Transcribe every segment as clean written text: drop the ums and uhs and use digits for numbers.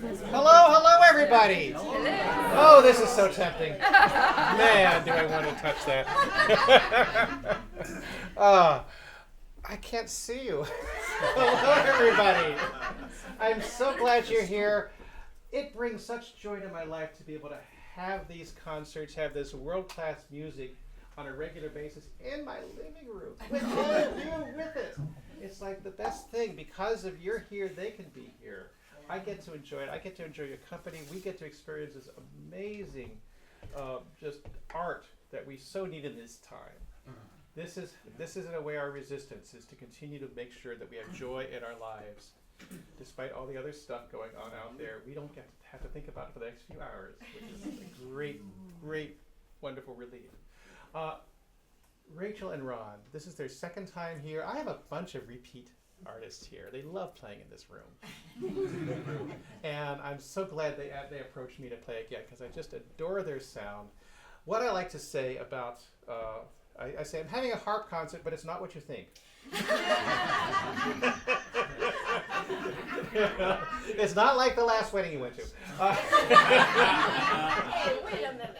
Hello, everybody. Oh, this is so tempting. Man, do I want to touch that. I can't see you. Hello, everybody. I'm so glad you're here. It brings such joy to my life to be able to have these concerts, have this world-class music on a regular basis in my living room with all of you with it. It's like the best thing. Because of you're here, they can be here. I get to enjoy it. I get to enjoy your company. We get to experience this amazing just art that we so need in this time. This is in a way our resistance is to continue to make sure that we have joy in our lives. Despite all the other stuff going on out there, we don't have to think about it for the next few hours, which is a great, wonderful relief. Rachel and Ron, this is their second time here. I have a bunch of repeat artists here. They love playing in this room. And I'm so glad they approached me to play again because I just adore their sound. What I like to say about, I say I'm having a harp concert, but it's not what you think. It's not like the last wedding you went to. Hey, wait a minute.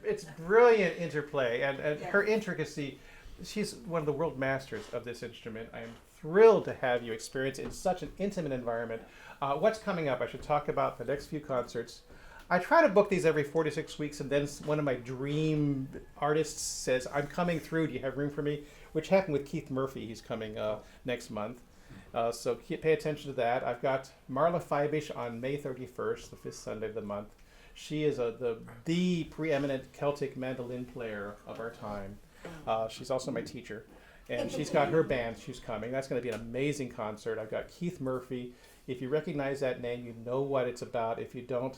It's brilliant interplay and her intricacy. She's one of the world masters of this instrument. I am thrilled to have you experience it in such an intimate environment. What's coming up? I should talk about the next few concerts. I try to book these every 4 to 6 weeks, and then one of my dream artists says, I'm coming through, do you have room for me? Which happened with Keith Murphy. He's coming next month. So pay attention to that. I've got Marla Feibisch on May 31st, the 5th Sunday of the month. She is the preeminent Celtic mandolin player of our time. She's also my teacher. And she's got her band. She's coming. That's going to be an amazing concert. I've got Keith Murphy. If you recognize that name, you know what it's about. If you don't,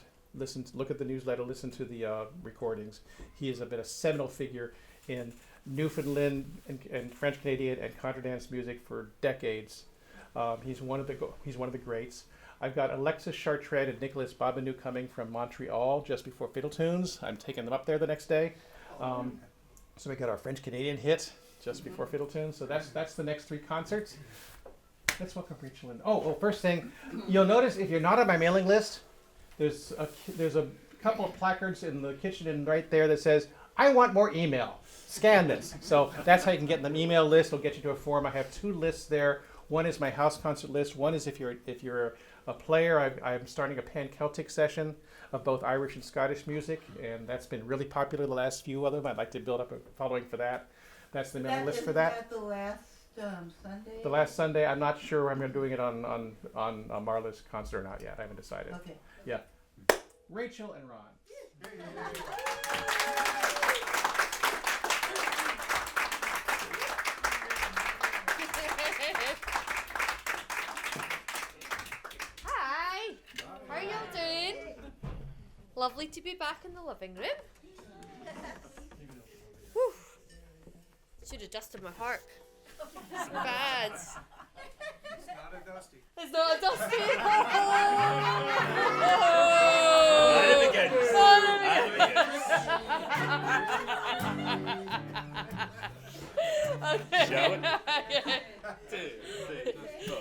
look at the newsletter, listen to the recordings. He has been a seminal figure in Newfoundland and French Canadian and contredance music for decades. He's one of the greats. I've got Alexis Chartrand and Nicolas Babineau coming from Montreal just before Fiddle Tunes. I'm taking them up there the next day. So we got our French Canadian hit just before Fiddle Tunes. So that's the next 3 concerts. Let's welcome Rachel in. First thing, you'll notice if you're not on my mailing list, there's a couple of placards in the kitchen and right there that says, I want more email. Scan this. So that's how you can get in the email list. It'll get you to a form. I have 2 lists there. One is my house concert list. One is if you're a player, I'm starting a pan-Celtic session of both Irish and Scottish music, and that's been really popular the last few of them. I'd like to build up a following for that. That's the mailing list for that. The last Sunday? The last Sunday. I'm not sure I'm doing it on Marla's concert or not yet. I haven't decided. Okay. Yeah. Rachel and Ron. Hi. How are y'all doing? Lovely to be back in the living room. Whew. Should have dusted my harp. It's bad. It's not a dusty. It's not a dusty. Okay. Show it. 2, 3, 4.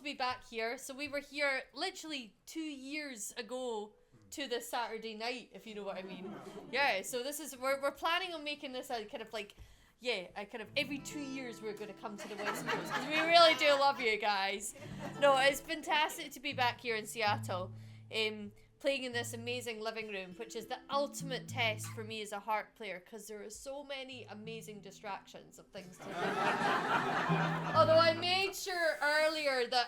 be back here. So we were here literally 2 years ago to this Saturday night, if you know what I mean. Yeah, so this is, we're planning on making this a kind of like, every 2 years we're going to come to the West Coast, because we really do love you guys. No, it's fantastic to be back here in Seattle, playing in this amazing living room, which is the ultimate test for me as a harp player, because there are so many amazing distractions of things to do. Although I made sure earlier that,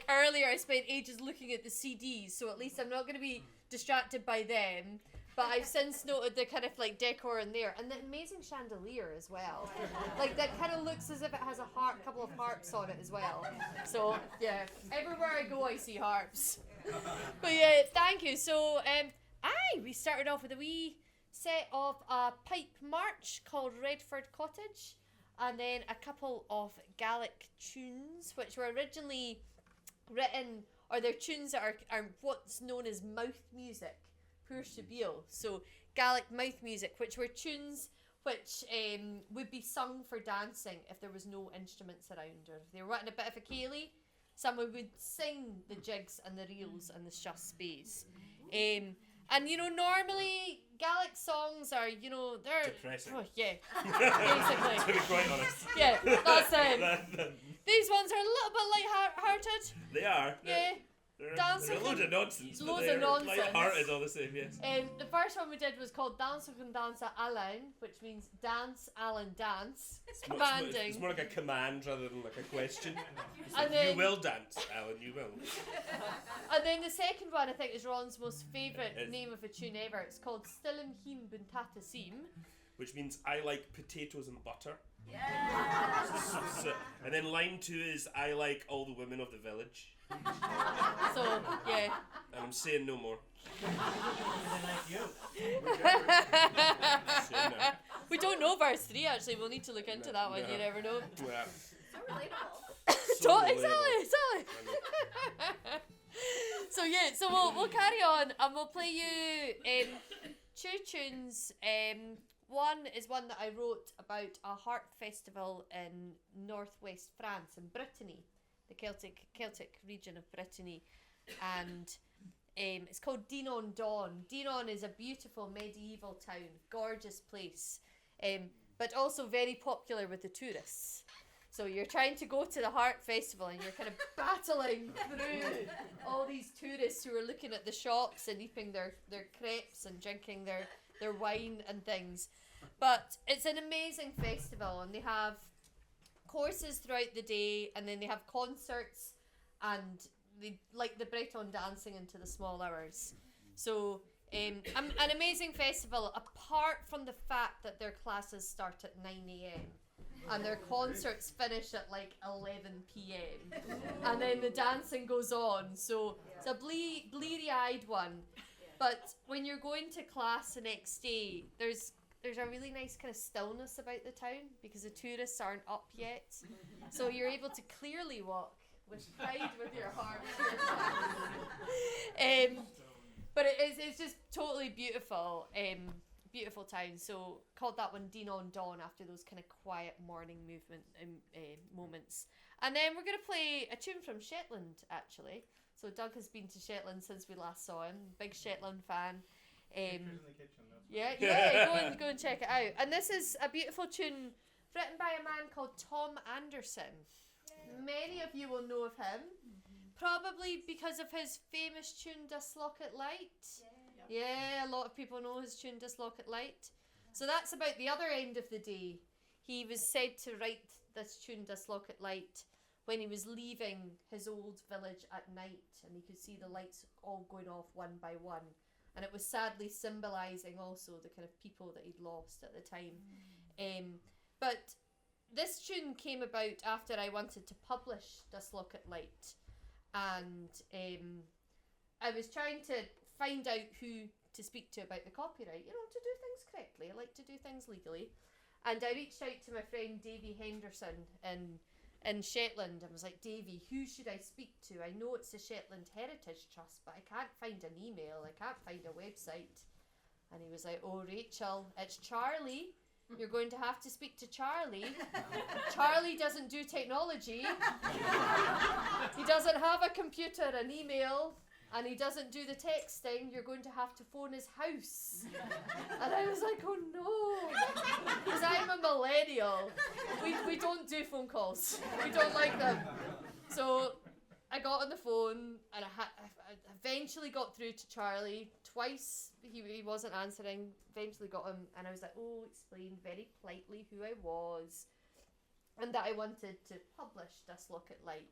earlier I spent ages looking at the CDs, so at least I'm not going to be distracted by them. But I've since noted the kind of like decor in there, and the amazing chandelier as well. Like that kind of looks as if it has a couple of harps on it as well. So yeah, everywhere I go I see harps. But yeah, thank you. So we started off with a wee set of a pipe march called Redford Cottage, and then a couple of Gaelic tunes, which were originally written, or they're tunes that are what's known as mouth music. So Gaelic mouth music, which were tunes which would be sung for dancing if there was no instruments around, or if they were written a bit of a céilí, someone would sing the jigs and the reels and the shas-bés. And normally Gaelic songs are, they're depressing. Oh, yeah, basically. To be quite honest. Yeah, that's these ones are a little bit light-hearted. They are. Yeah. They're Dancing a load of nonsense. loads But they're of nonsense. light-hearted all the same, yes. The first one we did was called Dansa con Dansa Alan, which means dance, Alan, dance. Commanding. It's more like a command rather than like a question. It's And like, then- you will dance, Alan, you will. And then the second one I think is Ron's most favourite It's- name of a tune ever. It's called Stillim Him Buntata Sim. Which means I like potatoes and butter. Yeah. And then line 2 is I like all the women of the village. So, yeah. And I'm saying no more. like you. Saying no. We don't know verse 3 actually, we'll need to look into that one, No. you never know. Yeah. So relatable. So Exactly. So yeah, so we'll carry on and we'll play you 2 tunes. One is one that I wrote about a harp festival in northwest France, in Brittany, the Celtic region of Brittany, and it's called Dinon Dawn. Dinon is a beautiful medieval town, gorgeous place, but also very popular with the tourists. So you're trying to go to the harp festival and you're kind of battling through all these tourists who are looking at the shops and eating their crepes and drinking their wine and things. But it's an amazing festival, and they have courses throughout the day, and then they have concerts, and they like the Breton dancing into the small hours. So an amazing festival, apart from the fact that their classes start at 9 a.m. and their concerts finish at like 11 p.m. and then the dancing goes on. So it's a bleary-eyed one. But when you're going to class the next day, there's a really nice kind of stillness about the town because the tourists aren't up yet. So you're able to clearly walk with pride with your heart. But it's just totally beautiful. Beautiful town. So called that one Dinon Dawn after those kind of quiet morning movement moments. And then we're going to play a tune from Shetland actually. So Doug has been to Shetland since we last saw him. Big Shetland fan. Pictures in the kitchen, that's Yeah, go and check it out. And this is a beautiful tune written by a man called Tom Anderson. Many of you will know of him, probably because of his famous tune "Das Locket Light." Yeah, a lot of people know his tune "Das Locket Light." So that's about the other end of the day. He was said to write this tune "Das Locket Light" when he was leaving his old village at night, and he could see the lights all going off one by one. And it was sadly symbolising also the kind of people that he'd lost at the time. But this tune came about after I wanted to publish Das Locket Light. And I was trying to find out who to speak to about the copyright, to do things correctly. I like to do things legally. And I reached out to my friend Davy Henderson in Shetland and was like, Davy, who should I speak to? I know it's the Shetland Heritage Trust, but I can't find an email. I can't find a website. And he was like, oh, Rachel, it's Charlie. You're going to have to speak to Charlie. Charlie doesn't do technology. He doesn't have a computer and email, and he doesn't do the texting. You're going to have to phone his house. And I was like, oh no, because I'm a millennial. We don't do phone calls. We don't like them. So I got on the phone, and I eventually got through to Charlie twice. He wasn't answering. Eventually got him, and I was like, oh, explained very politely who I was, and that I wanted to publish This Look at Light,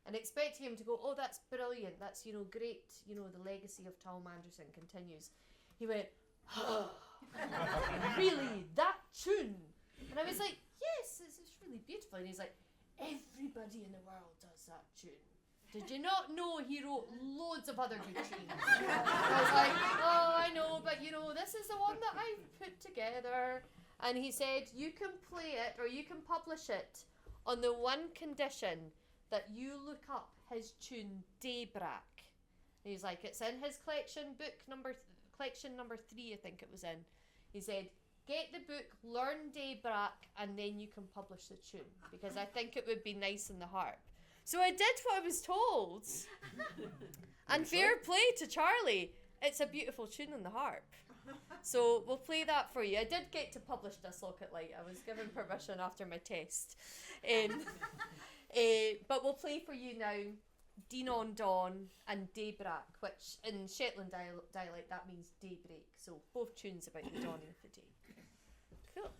and expecting him to go, oh, that's brilliant, that's, great, the legacy of Tom Anderson continues. He went, oh, really, that tune? And I was like, yes, it's really beautiful. And he's like, everybody in the world does that tune. Did you not know he wrote loads of other good tunes? And I was like, oh, I know, but this is the one that I put together. And he said, you can play it or you can publish it on the one condition that you look up his tune Daybreak. And he's like, it's in his collection number 3, I think it was in. He said, get the book, learn Daybreak, and then you can publish the tune, because I think it would be nice in the harp. So I did what I was told. And fair play to Charlie. It's a beautiful tune on the harp. So we'll play that for you. I did get to publish This Look at Light. I was given permission after my test. But we'll play for you now Dean on Dawn and Daybreak, which in Shetland dialect that means daybreak. So both tunes about the dawning of the day. Cool.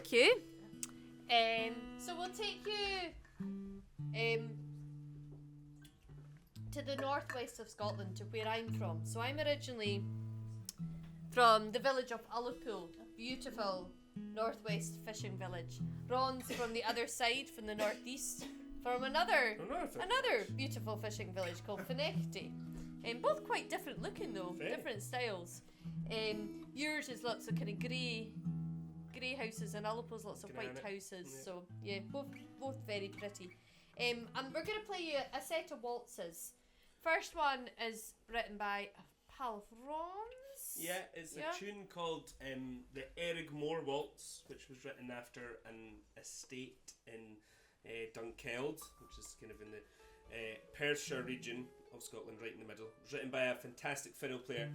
thank you. So we'll take you to the northwest of Scotland, to where I'm from. So I'm originally from the village of Ullapool, beautiful northwest fishing village. Ron's from the other side, from the northeast, from another beautiful fishing village called Finechty. Both quite different looking though, different styles. Yours is lots of kind of grey houses, and Ullapool's lots of white houses. Yeah. So yeah, both very pretty. And we're gonna play you a set of waltzes. First one is written by a pal of Ron's. Yeah, it's a tune called the Eric Moore Waltz, which was written after an estate in Dunkeld, which is kind of in the Perthshire region of Scotland, right in the middle. It was written by a fantastic fiddle player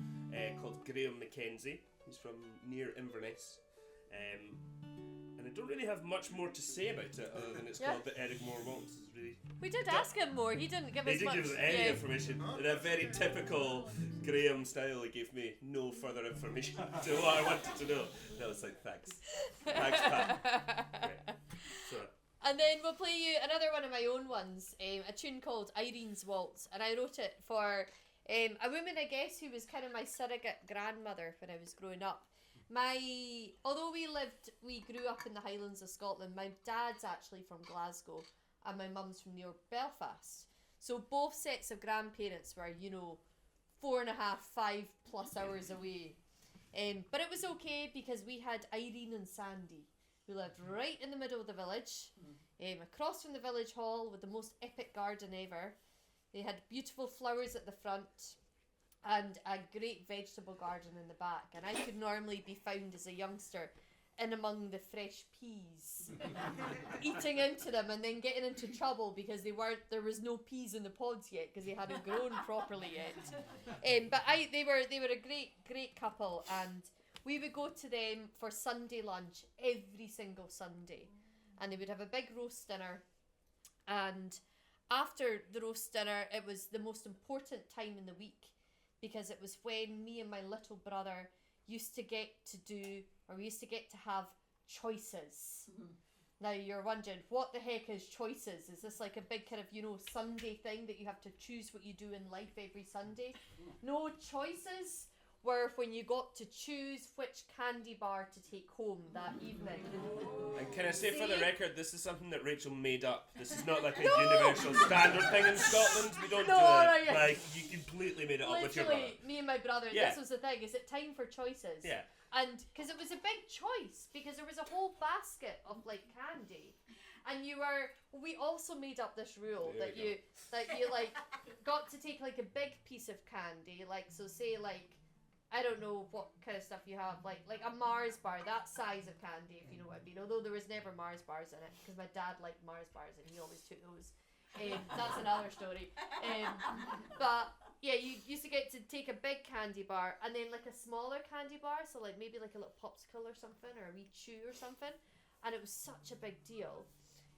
called Graham Mackenzie. He's from near Inverness. And I don't really have much more to say about it other than it's called the Eric Moore Waltz. It's really we did ask him more. He didn't give us much. He didn't give us any information. In a very typical Graham style, he gave me no further information to what I wanted to know. That was like, thanks. Thanks, Pat. Right. So, and then we'll play you another one of my own ones, a tune called Irene's Waltz. And I wrote it for a woman, I guess, who was kind of my surrogate grandmother when I was growing up. Although we grew up in the Highlands of Scotland, my dad's actually from Glasgow and my mum's from near Belfast. So both sets of grandparents were, 4.5, 5+ hours away. But it was okay because we had Irene and Sandy, who lived right in the middle of the village, across from the village hall with the most epic garden ever. They had beautiful flowers at the front and a great vegetable garden in the back, and I could normally be found as a youngster in among the fresh peas, eating into them and then getting into trouble because there was no peas in the pods yet because they hadn't grown properly yet. But they were a great couple, and we would go to them for Sunday lunch every single Sunday, and they would have a big roast dinner, and after the roast dinner it was the most important time in the week, because it was when me and my little brother used to get to have choices. Mm-hmm. Now you're wondering, what the heck is choices? Is this like a big kind of, Sunday thing that you have to choose what you do in life every Sunday? No, choices were when you got to choose which candy bar to take home that evening. And can I say for the record, this is something that Rachel made up. This is not like a universal standard thing in Scotland. We don't do it. Yeah. Like, you completely made it up with your brother. Me and my brother, this was the thing. Is it time for choices? Yeah. And because it was a big choice, because there was a whole basket of like candy. And we also made up this rule that you got to take like a big piece of candy, like, so say like, I don't know what kind of stuff you have, like a Mars bar, that size of candy, if you know what I mean. Although there was never Mars bars in it, because my dad liked Mars bars and he always took those. That's another story. But yeah, you used to get to take a big candy bar and then like a smaller candy bar, so like maybe like a little popsicle or something, or a wee chew or something. And it was such a big deal.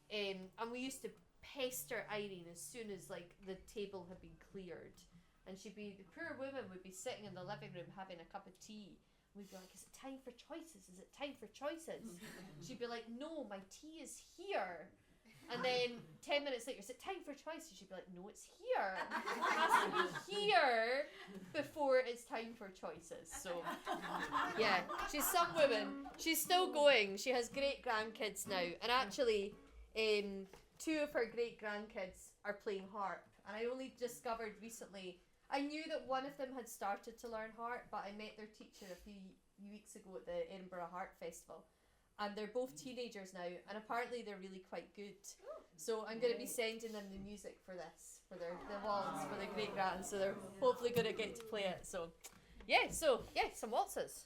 And we used to pester Irene as soon as like the table had been cleared. And the poor woman would be sitting in the living room having a cup of tea. We'd be like, is it time for choices? Is it time for choices? She'd be like, no, my tea is here. And then 10 minutes later, is it time for choices? She'd be like, no, it's here. It has to be here before it's time for choices. So, yeah, she's some woman. She's still going. She has great grandkids now. And actually, 2 of her great grandkids are playing harp. And I only discovered recently, I knew that one of them had started to learn harp, but I met their teacher a few weeks ago at the Edinburgh Harp Festival. And they're both teenagers now, and apparently they're really quite good. So I'm going to be sending them the music for this, for the waltz, for the great grands, so they're hopefully going to get to play it. So, some waltzes.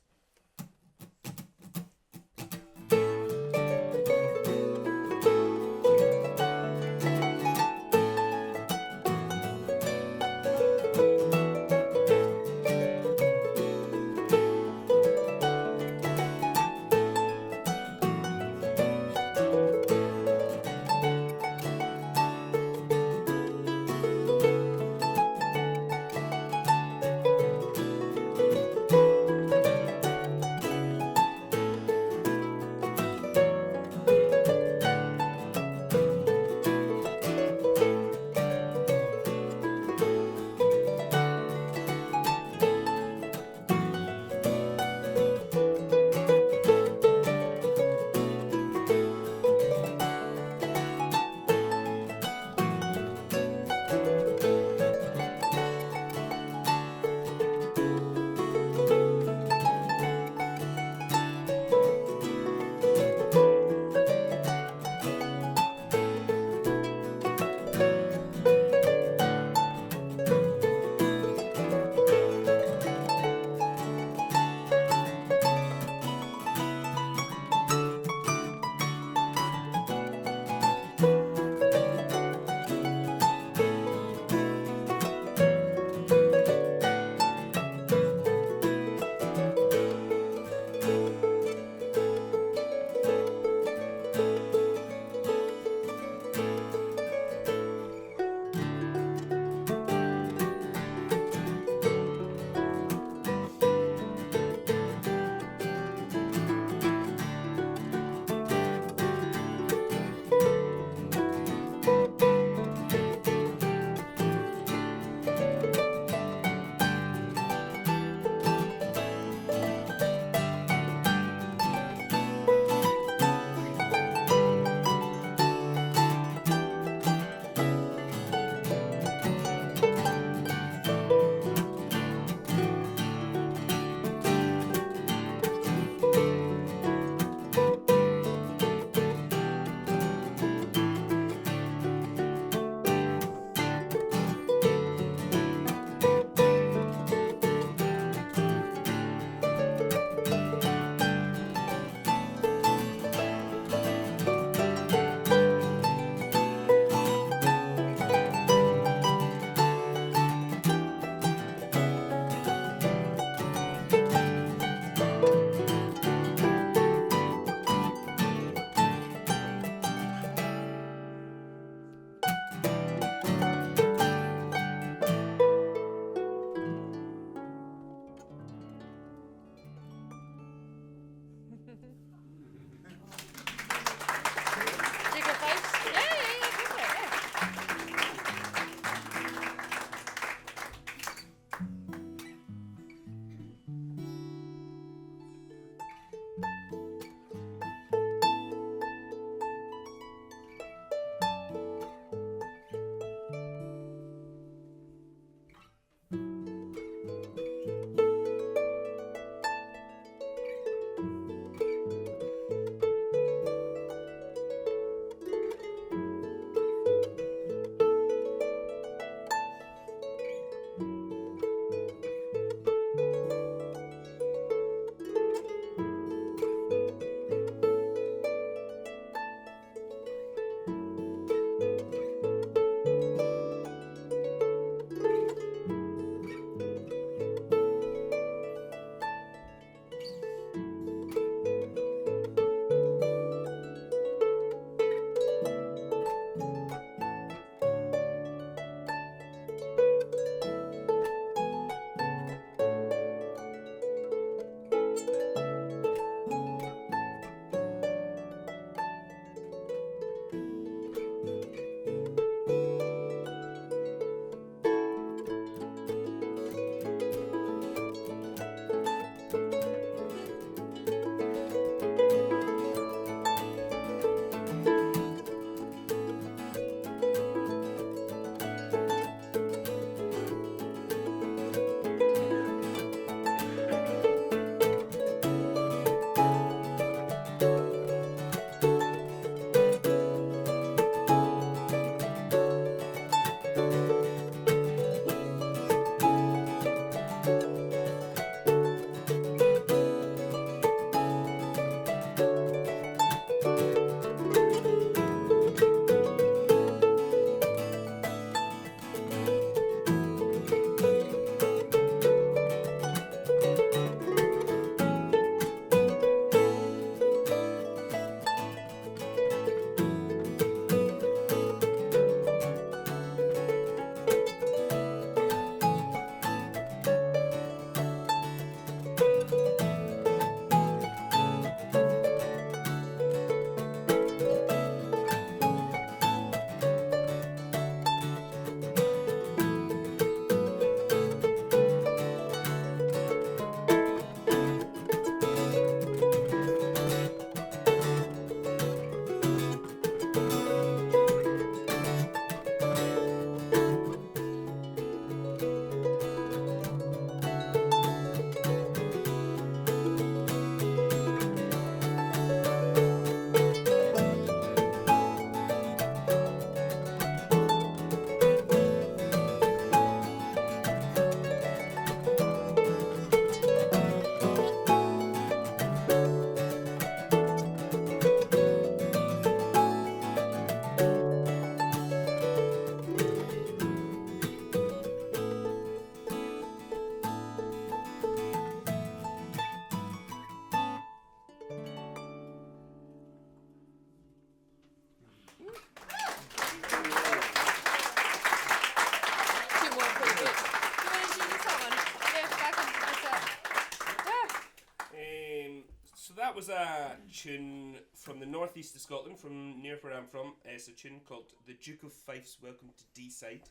was a tune from the northeast of Scotland, from near where I'm from. It's a tune called The Duke of Fife's Welcome to D-Side,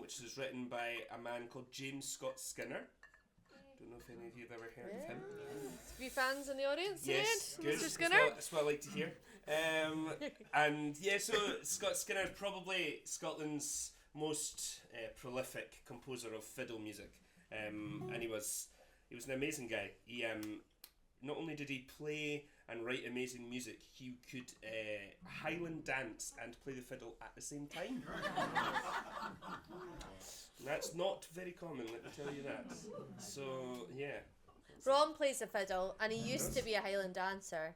which is written by a man called James Scott Skinner. Don't know if any of you have ever heard of him. A few fans in the audience. Yes, again? good. Mr. Skinner. That's what I like to hear. And yeah, so Scott Skinner is probably Scotland's most prolific composer of fiddle music, and he was an amazing guy. He not only did he play and write amazing music, he could Highland dance and play the fiddle at the same time. That's not very common, let me tell you that. So yeah. Ron plays the fiddle, and he used to be a Highland dancer.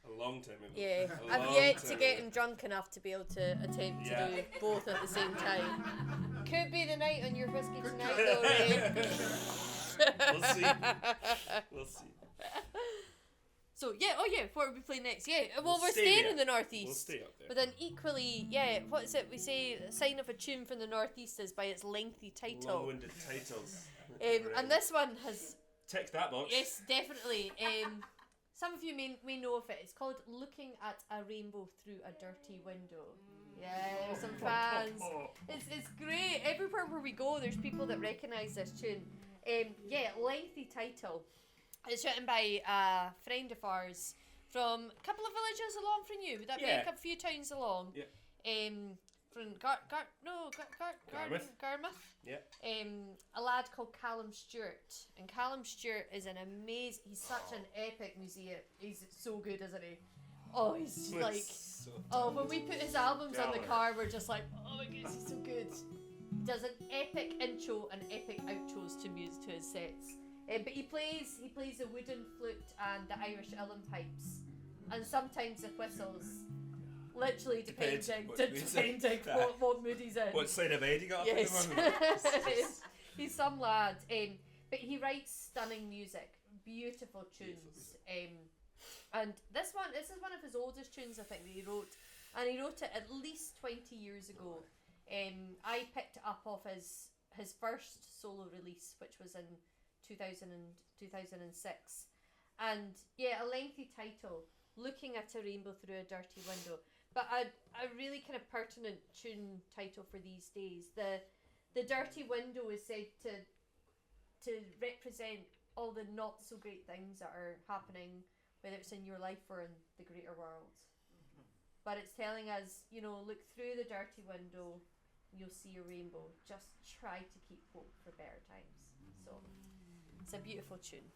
A long time ago. Yeah, A I've long yet time to get ago. him drunk enough to be able to attempt Yeah. to do both at the same time. Could be the night on your whiskey tonight, though, Ray. We'll see. We'll see. So yeah, what are we playing next? Yeah, well, We'll we're stay staying there. in the northeast. We'll stay up there. But then equally, yeah, what is it? We say a sign of a tune from the northeast is by its lengthy title. Long-winded titles. And this one has, Tick that box. yes, definitely. Some of you may know of it. It's called "Looking at a Rainbow Through a Dirty Window." Yeah, some fans. It's great. Everywhere where we go, there's people that recognise this tune. Yeah, lengthy title. It's written by a friend of ours from a couple of villages along from you. Would that be Yeah. a few towns along? Yeah. From Garmouth. Garmouth. Yeah. A lad called Callum Stewart, and Callum Stewart is an amazing. He's such an epic musician. He's so good, isn't he? Oh, he's just like. So Oh, when we put his albums on the Stellar. car, we're just like, oh my goodness, he's so good. He does an epic intro and epic outros to music to his sets. But he plays the wooden flute and the Irish uilleann pipes, and sometimes the whistles. Literally Depends depending what what mood he's in. what side of bed you got Yes. up at the moment? He's some lad. But he writes stunning music, beautiful tunes. And this is one of his oldest tunes, I think, that he wrote, and he wrote it at least 20 years ago. I picked it up off his first solo release, which was in 2006, and yeah, a lengthy title, "Looking at a Rainbow Through a Dirty Window," but a really kind of pertinent tune title for these days. The dirty window is said to represent all the not so great things that are happening, whether it's in your life or in the greater world. But it's telling us, look through the dirty window, you'll see a rainbow. Just try to keep hope for better times. So it's a beautiful tune.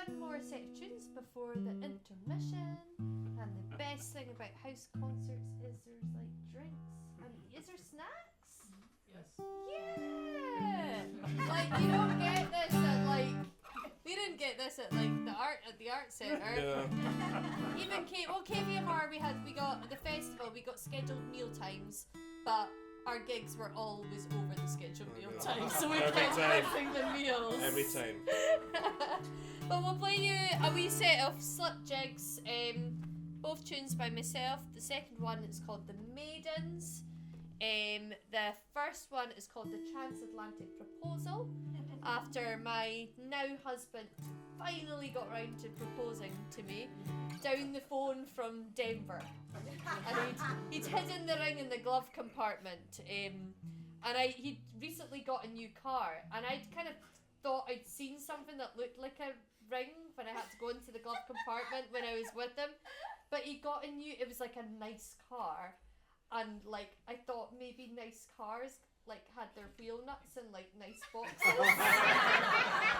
one more set of tunes before the intermission. And the best thing about house concerts is there's like drinks. And is there snacks? Yes. Yeah! Like you don't get this at like we didn't get this at like the art centre. No. Even KVMR we got the festival, we got scheduled meal times, but our gigs were always over the scheduled meal times, so we kept missing the meals. Every time. But we'll play you a wee set of slip jigs, both tunes by myself. The second one is called The Maidens. The first one is called The Transatlantic Proposal, after my now husband finally got round to proposing to me down the phone from Denver. And he'd hidden the ring in the glove compartment. And he'd recently got a new car, and I'd kind of thought I'd seen something that looked like a ring when I had to go into the glove compartment when I was with him. But he got it was like a nice car. And like I thought maybe nice cars like had their wheel nuts and like nice boxes. And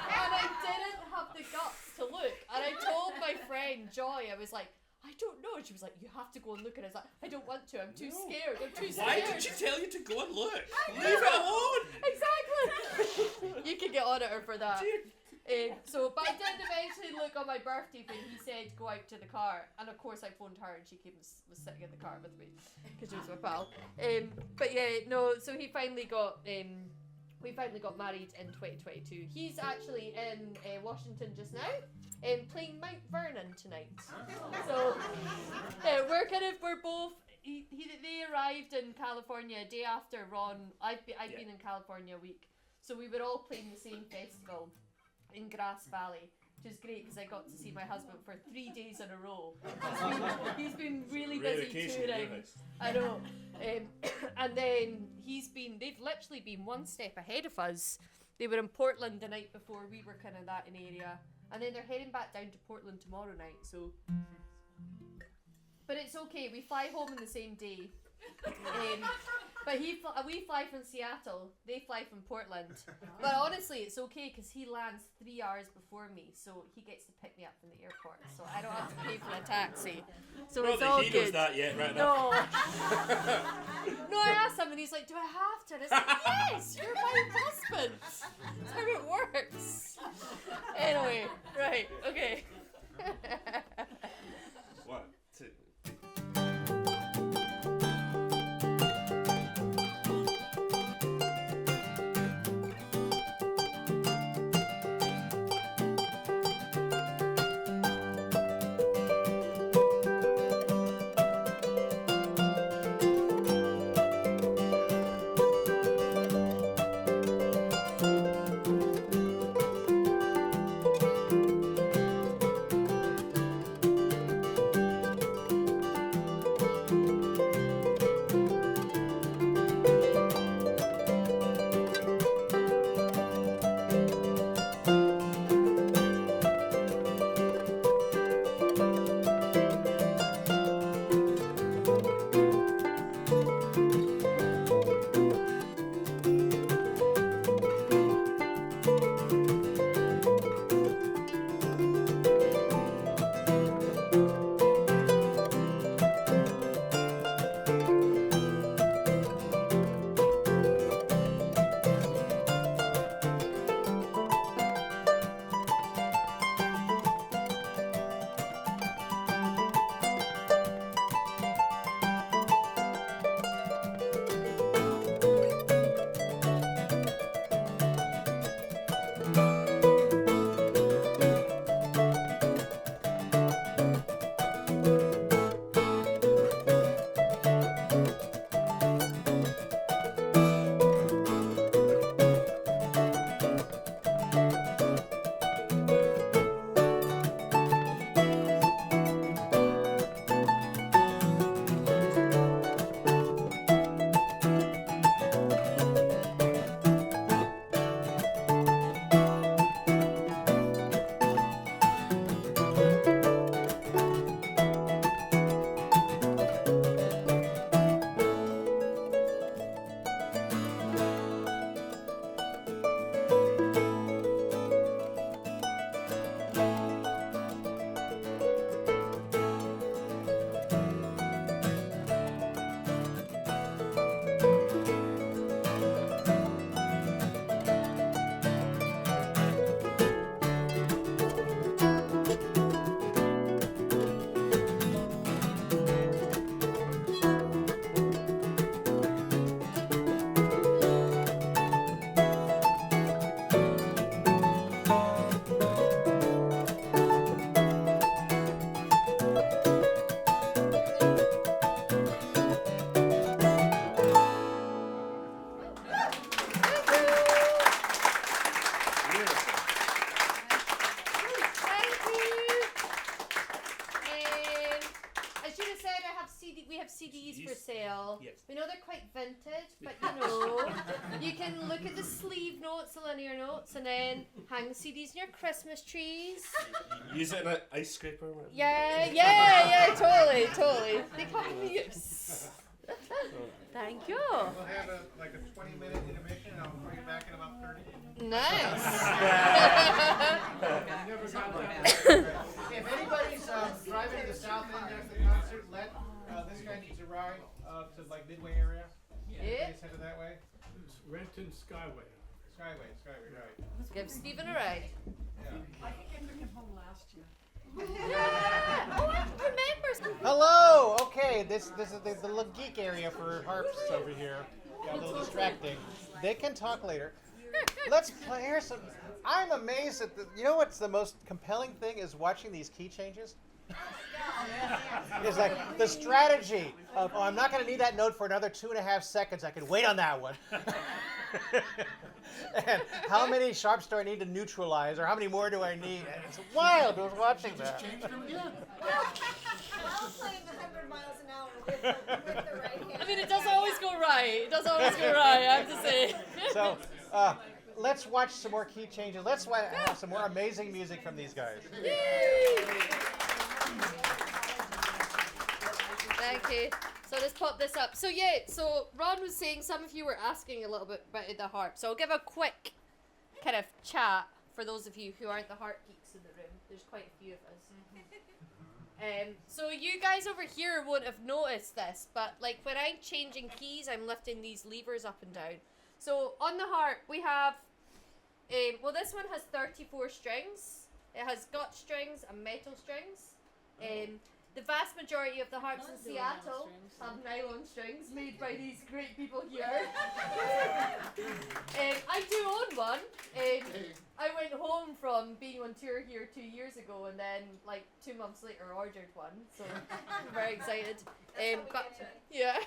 I didn't have the guts to look. And I told my friend Joy, I was like, I don't know. And she was like, you have to go and look. And I was like, I don't want to. I'm too scared. I'm too scared. Why did she tell you to go and look? Leave it alone. Exactly. You can get on at her for that. But I did eventually look on my birthday when he said go out to the car, and of course I phoned her and she was sitting in the car with me because she was my pal. But yeah, no. So we finally got married in 2022. He's actually in Washington just now, playing Mount Vernon tonight. So we're both. They arrived in California a day after Ron. I've been in California a week, so we were all playing the same festival in Grass Valley, which is great because I got to see my husband for 3 days in a row. He's been really busy touring. I know. And then they've literally been one step ahead of us. They were in Portland the night before, we were kind of that in area. And then they're heading back down to Portland tomorrow night, so. But it's okay, we fly home on the same day. But we fly from Seattle, they fly from Portland. But honestly, it's okay because he lands 3 hours before me, so he gets to pick me up from the airport, so I don't have to pay for a taxi. So it's all good. Not that he knows that yet, right now. No, I asked him and he's like, do I have to? And I was like, yes, you're my husband. That's how it works. Anyway, right, okay. 1, 2. leave notes, the linear notes, and then hang the CDs in your Christmas trees. Use it in an ice scraper. Or whatever. Yeah, totally. They come in use. Thank you. We'll have a 20-minute intermission, and I'll bring you back in about 30. Nice. If anybody's driving to the south end after the concert, let this guy needs a ride to like Midway area. Yeah. He's headed that way. It's Renton Skyway. Skyway, right. Give Stephen a ride. Yeah. I think I took him home last year. Oh, I remember. Hello. Okay, this is the little geek area for harps over here. Got a little distracting. They can talk later. Let's play. Here's some. I'm amazed at you know what's the most compelling thing is watching these key changes. It's like the strategy of I'm not going to need that note for another 2.5 seconds. I can wait on that one. And how many sharps do I need to neutralize, or how many more do I need? And it's wild. I was watching that. I'll play 100 miles an hour with the right hand. I mean, it doesn't always go right. I have to say. So let's watch some more key changes. Let's have some more amazing music from these guys. Thank you. So let's pop this up. So Ron was saying some of you were asking a little bit about the harp. So I'll give a quick kind of chat for those of you who aren't the harp geeks in the room. There's quite a few of us. So you guys over here won't have noticed this, but like when I'm changing keys, I'm lifting these levers up and down. So on the harp we have, this one has 34 strings. It has gut strings and metal strings. The vast majority of the harps in Seattle have nylon strings made by these great people here. I do own one. I went home from being on tour here 2 years ago, and then like 2 months later ordered one. So I'm very excited. Yeah,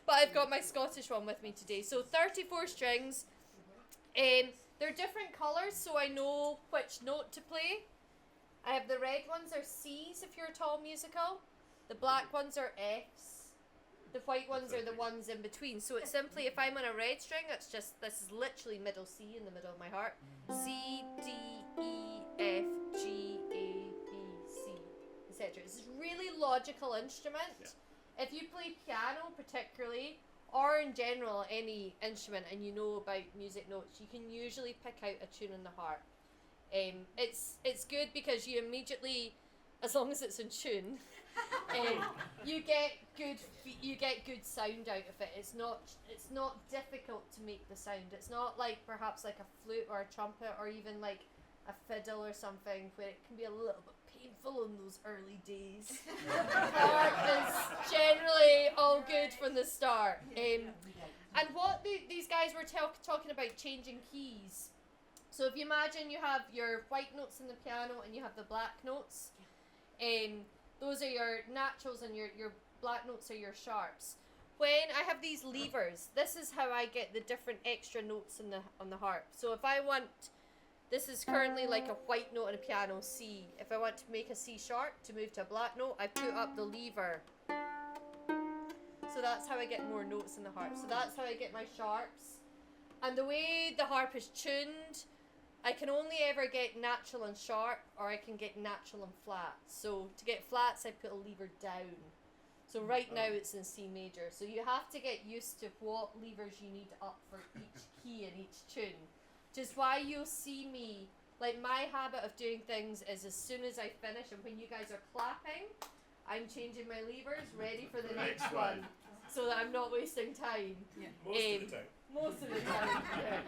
but I've got my Scottish one with me today. So 34 strings. They're different colours, so I know which note to play. I have the red ones are C's if you're at all musical. The black ones are F's. The white ones are the ones in between. So it's simply, if I'm on a red string, it's just, this is literally middle C in the middle of my harp. C, D, E, F, G, A, B, C, etc. It's a really logical instrument. Yeah. If you play piano particularly, or in general any instrument, and you know about music notes, you can usually pick out a tune on the harp. It's good because you immediately, as long as it's in tune, you get good sound out of it. It's not difficult to make the sound. It's not like perhaps like a flute or a trumpet or even like a fiddle or something where it can be a little bit painful in those early days. Harp is generally all good from the start. And what these guys were talking about changing keys. So if you imagine you have your white notes in the piano and you have the black notes, those are your naturals and your black notes are your sharps. When I have these levers, this is how I get the different extra notes on the harp. So if I want, this is currently like a white note on a piano, C. If I want to make a C sharp to move to a black note, I put up the lever. So that's how I get more notes in the harp. So that's how I get my sharps. And the way the harp is tuned, I can only ever get natural and sharp, or I can get natural and flat. So to get flats, I put a lever down. So right now it's in C major. So you have to get used to what levers you need up for each key in each tune. Which is why you'll see me, like my habit of doing things is as soon as I finish and when you guys are clapping, I'm changing my levers, ready for the next one. So that I'm not wasting time. Yeah. Most of the time. Most of the time, yeah.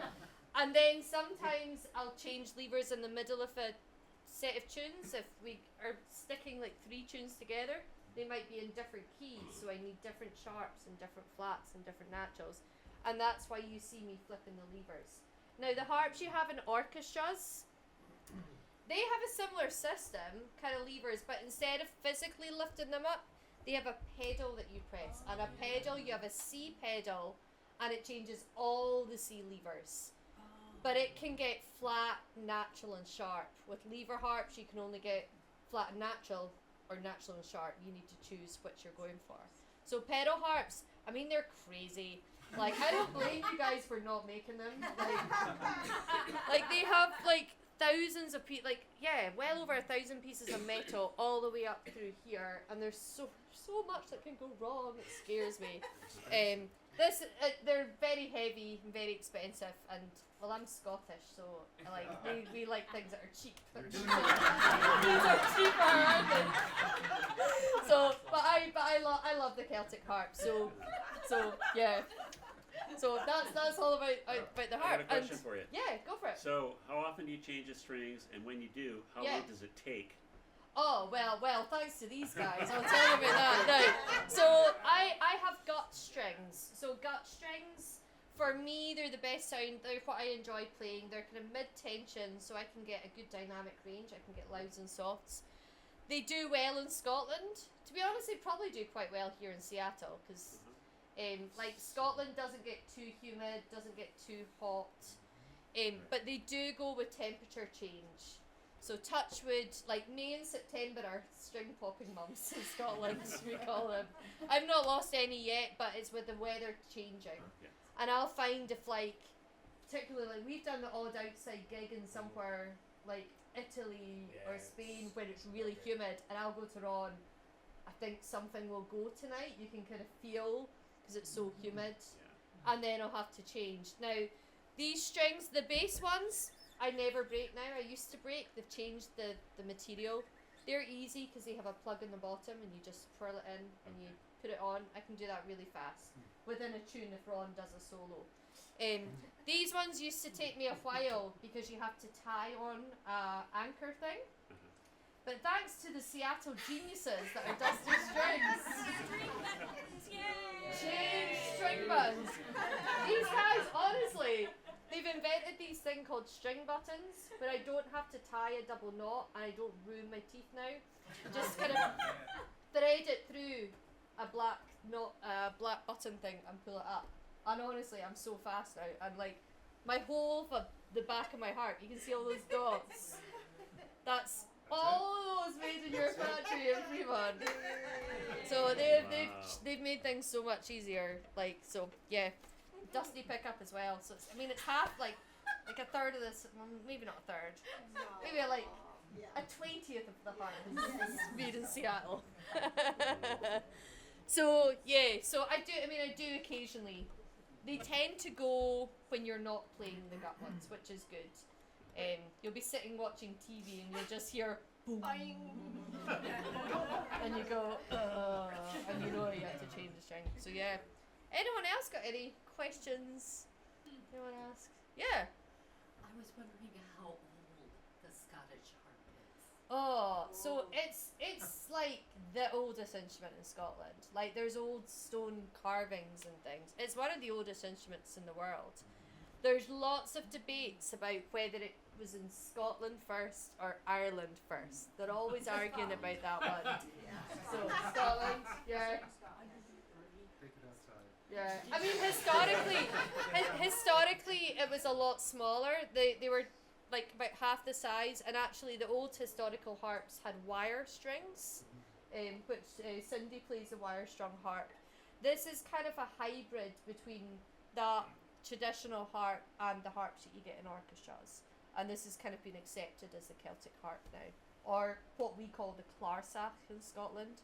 And then sometimes I'll change levers in the middle of a set of tunes. If we are sticking like 3 tunes together, they might be in different keys, so I need different sharps and different flats and different naturals. And that's why you see me flipping the levers. Now the harps you have in orchestras, they have a similar system, kind of levers, but instead of physically lifting them up, they have a pedal that you press. And a pedal, you have a C pedal, and it changes all the C levers. But it can get flat, natural, and sharp. With lever harps, you can only get flat and natural, or natural and sharp. You need to choose which you're going for. So pedal harps, I mean, they're crazy. Like, I don't blame you guys for not making them. Like they have like thousands of well over 1,000 pieces of metal all the way up through here, and there's so much that can go wrong. It scares me. They're very heavy and very expensive, and well, I'm Scottish, so we like things that are cheap. These are cheaper, aren't they? So, but I love the Celtic harp. So yeah. So that's all about the harp. I got a question for you. Yeah, go for it. So, how often do you change the strings, and when you do, how long does it take? Oh, well, thanks to these guys. I'll tell you about that now. So I have gut strings. So gut strings, for me, they're the best sound. They're what I enjoy playing. They're kind of mid-tension, so I can get a good dynamic range. I can get louds and softs. They do well in Scotland. To be honest, they probably do quite well here in Seattle, because Scotland doesn't get too humid, doesn't get too hot. But they do go with temperature change. So touchwood, like May and September are string popping months in Scotland, we call them. I've not lost any yet, but it's with the weather changing. Yeah. And I'll find if particularly we've done the odd outside gig in somewhere like Italy or Spain where it's really humid, and I'll go to Ron, I think something will go tonight, you can kind of feel, because it's so humid, and then I'll have to change. Now, these strings, the bass ones, I never break now. I used to break. They've changed the material. They're easy because they have a plug in the bottom and you just twirl it in and you put it on. I can do that really fast within a tune if Ron does a solo. These ones used to take me a while because you have to tie on an anchor thing. But thanks to the Seattle geniuses that are Dusty Strings, change string buttons. These guys, honestly, they've invented these thing called string buttons, but I don't have to tie a double knot, and I don't ruin my teeth now. Just kind of thread it through a black button thing and pull it up. And honestly, I'm so fast now. And like my whole of the back of my harp, you can see all those dots. That's all those made in your factory in Fremont. So they've made things so much easier. Dusty pickup as well. So it's half like a third of this. Well, maybe not a third. Maybe a 20th of the harp is made in Seattle. So I do occasionally. They tend to go when you're not playing the gut ones, which is good. You'll be sitting watching TV and you'll just hear boom, and you go, and you know you have to change the string. So yeah. Anyone else got any questions? Anyone ask? Yeah. I was wondering how old the Scottish harp is. Oh, so it's like the oldest instrument in Scotland. Like there's old stone carvings and things. It's one of the oldest instruments in the world. There's lots of debates about whether it was in Scotland first or Ireland first. They're always arguing about that one. So Scotland, yeah. Yeah, I mean historically it was a lot smaller. They were like about half the size, and actually the old historical harps had wire strings, which Cindy plays the wire strung harp. This is kind of a hybrid between the traditional harp and the harps that you get in orchestras, and this has kind of been accepted as the Celtic harp now, or what we call the clarsach in Scotland.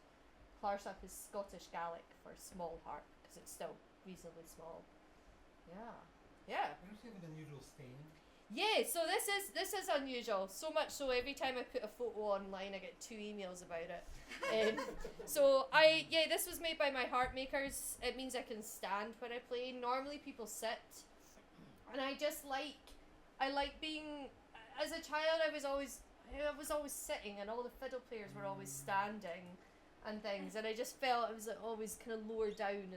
Clarsach is Scottish Gaelic for small harp, because it's still reasonably small. Yeah. I don't see an unusual stain. Yeah, so this is unusual. So much so every time I put a photo online I get 2 emails about it. This was made by my harp makers. It means I can stand when I play. Normally people sit. And I like being, as a child I was always sitting, and all the fiddle players were always standing and things, and I just felt it was always kind of lower down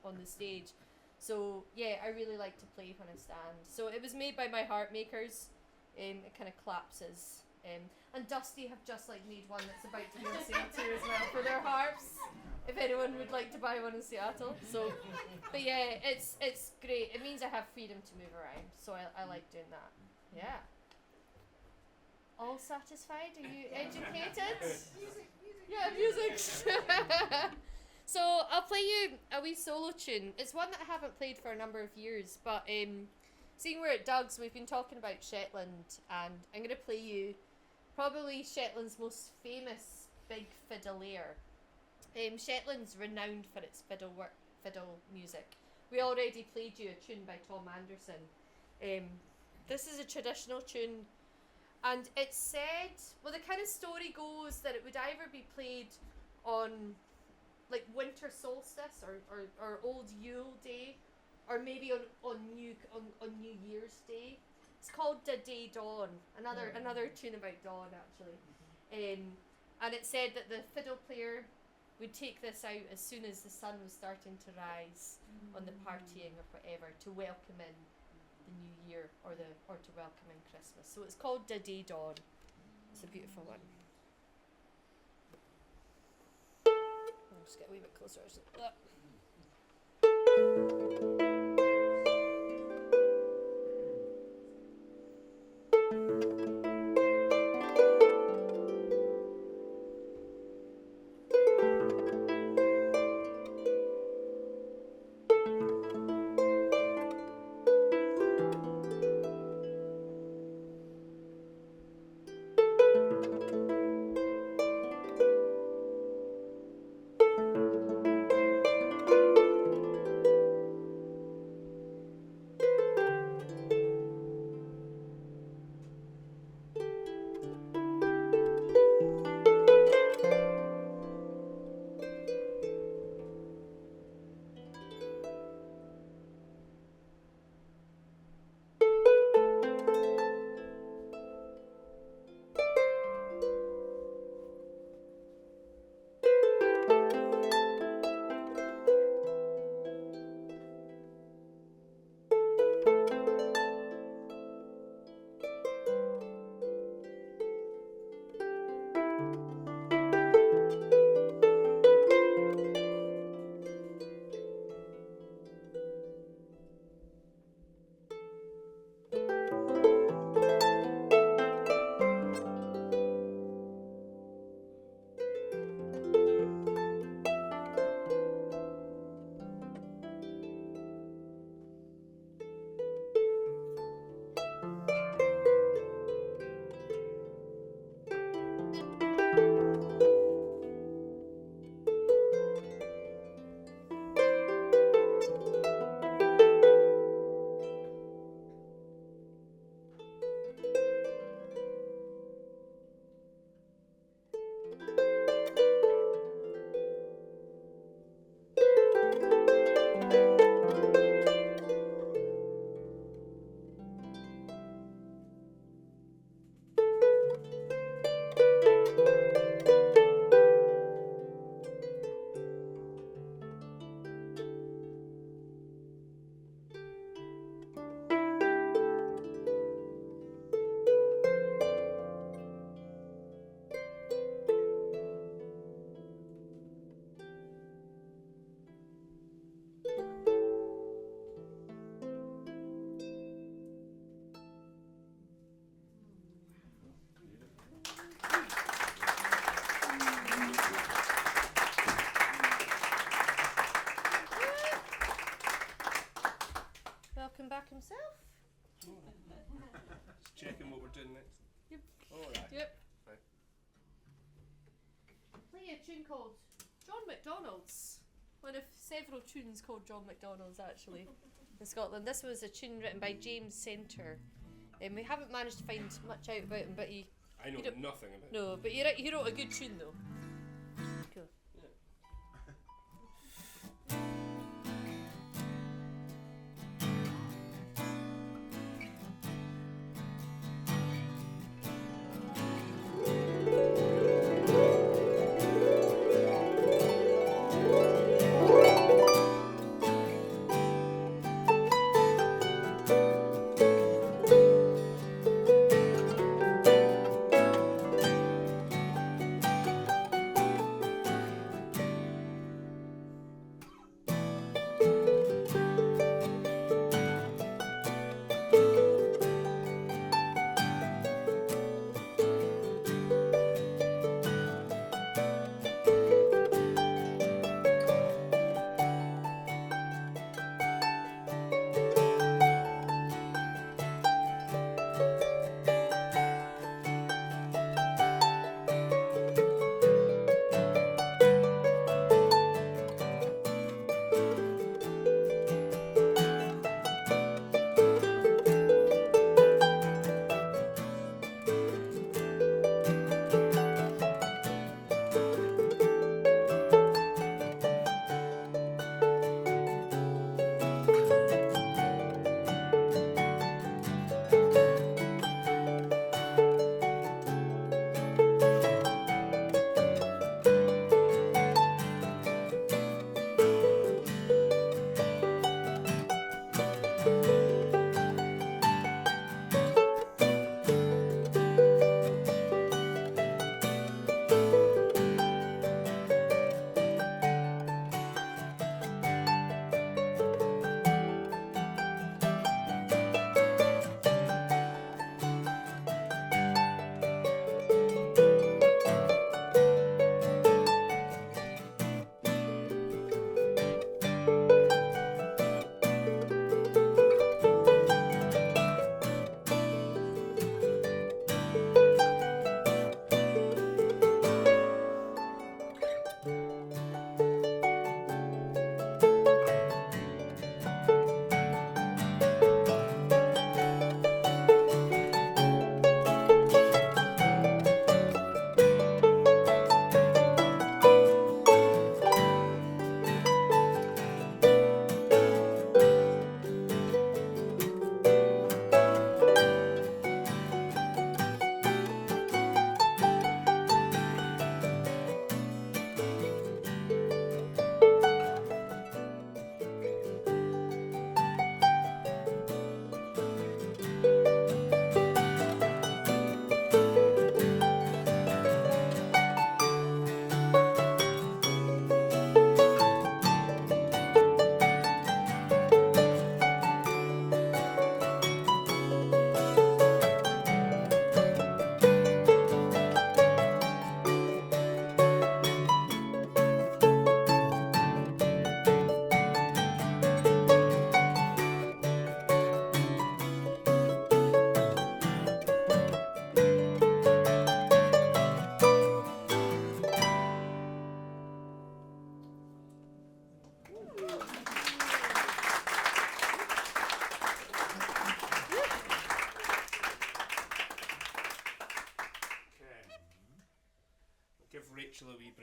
on the stage. So yeah, I really like to play when I stand. So it was made by my harp makers. It kind of collapses. And Dusty have just made one that's about to be in Seattle as well for their harps, if anyone would like to buy one in Seattle. So, but yeah, it's great. It means I have freedom to move around, so I like doing that. Yeah. All satisfied? Are you educated? Music. Yeah, music. So I'll play you a wee solo tune. It's one that I haven't played for a number of years, but seeing we're at Doug's, we've been talking about Shetland, and I'm going to play you probably Shetland's most famous big fiddleer. Shetland's renowned for its fiddle music. We already played you a tune by Tom Anderson. This is a traditional tune, and it's said, well, the kind of story goes that it would either be played on like winter solstice or old Yule Day, or maybe on New Year's Day. It's called Da Day Dawn. Another tune about dawn, actually. And it said that the fiddle player would take this out as soon as the sun was starting to rise on the partying or whatever, to welcome in the new year or to welcome in Christmas. So it's called Da Day Dawn. It's a beautiful one. I'll just get a wee bit closer. Back himself. Just checking what we're doing next. Yep. Alright. Yep. Right. Play a tune called John MacDonald's. One of several tunes called John MacDonald's, actually, in Scotland. This was a tune written by James Centre. We haven't managed to find much out about him, but I know nothing about him. No, but he wrote a good tune, though. Cool.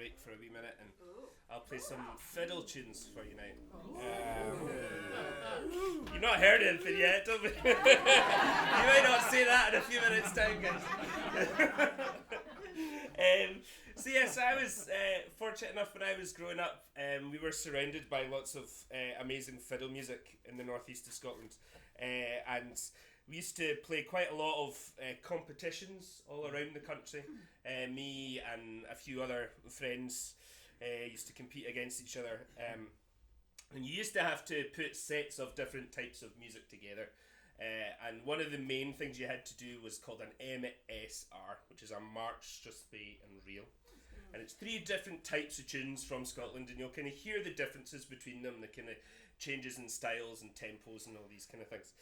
break for a wee minute, and I'll play some fiddle tunes for you now. You've not heard anything yet, don't we? You might not say that in a few minutes' time, guys. So yes, I was fortunate enough when I was growing up. We were surrounded by lots of amazing fiddle music in the northeast of Scotland, and we used to play quite a lot of competitions all around the country. Me and a few other friends used to compete against each other, and you used to have to put sets of different types of music together. And one of the main things you had to do was called an MSR, which is a march, strathspey and reel. And it's 3 different types of tunes from Scotland, and you'll kind of hear the differences between them, the kind of changes in styles and tempos and all these kind of things.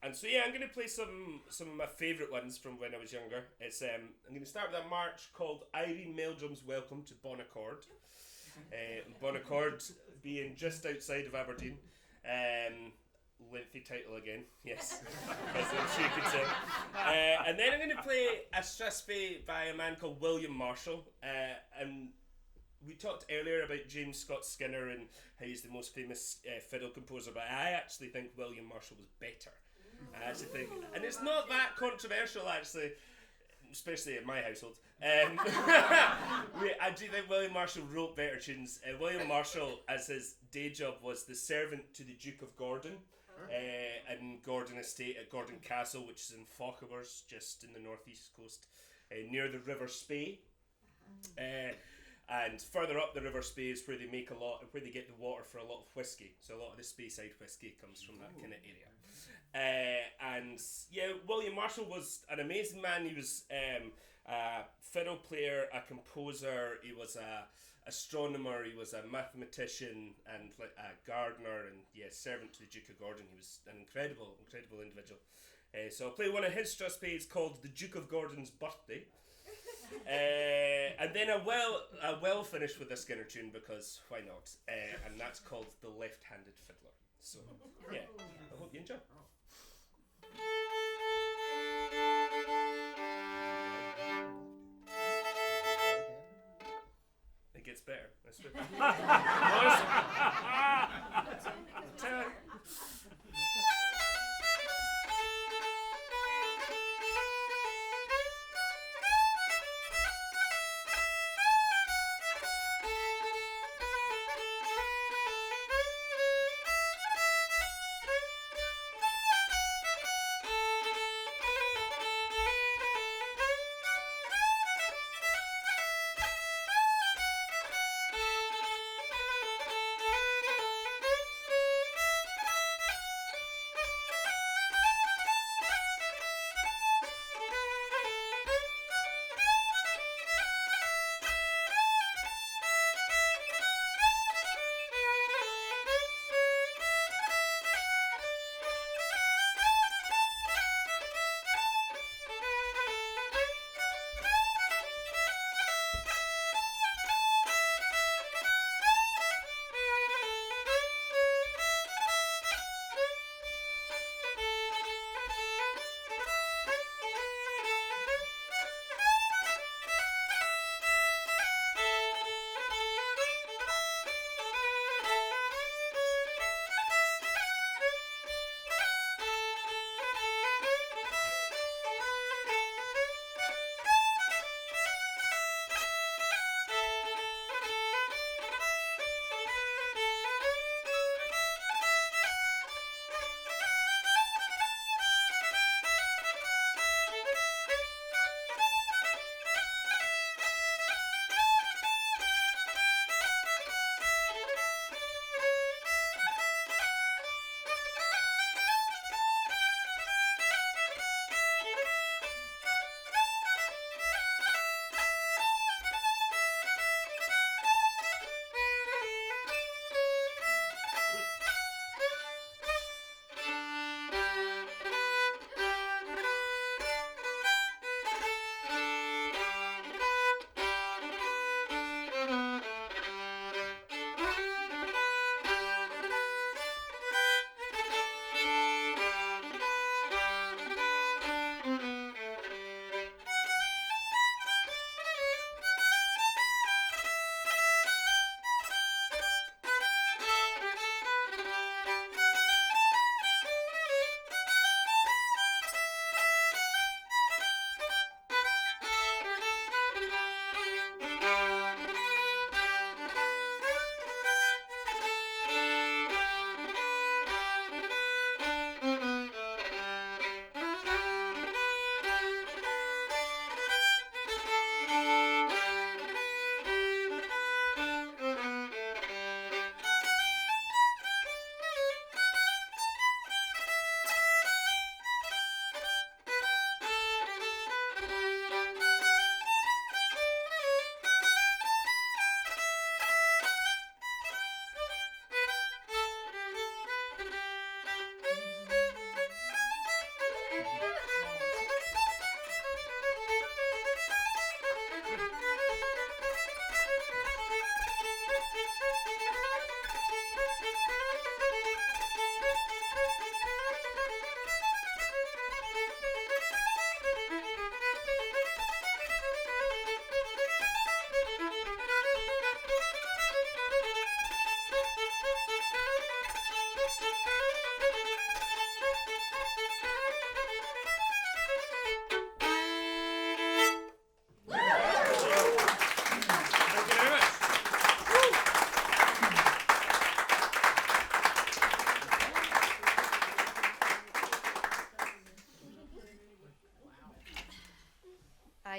And so yeah, I'm going to play some of my favourite ones from when I was younger. It's I'm going to start with a march called Irene Meldrum's Welcome to Bonaccord. Bonaccord being just outside of Aberdeen. Lengthy title again, yes, as I'm sure you could say. And then I'm going to play a strathspey by a man called William Marshall. And we talked earlier about James Scott Skinner and how he's the most famous fiddle composer, but I actually think William Marshall was better. I actually think, and it's not that controversial actually, especially in my household. I do think William Marshall wrote better tunes. William Marshall, as his day job, was the servant to the Duke of Gordon. In Gordon Estate at Gordon Castle, which is in Fauchevers, just in the northeast coast, near the River Spey. And further up the River Spey is where they make where they get the water for a lot of whiskey. So a lot of the Speyside whiskey comes from that kind of area. And yeah, William Marshall was an amazing man. He was a fiddle player, a composer. He was a astronomer, he was a mathematician and like a gardener, and servant to the Duke of Gordon. He was an incredible individual. So I'll play one of his strathspeys called The Duke of Gordon's Birthday. And then I will finish with a Skinner tune, because why not? And that's called The Left-Handed Fiddler. So yeah, I hope you enjoy. It gets better. That's good.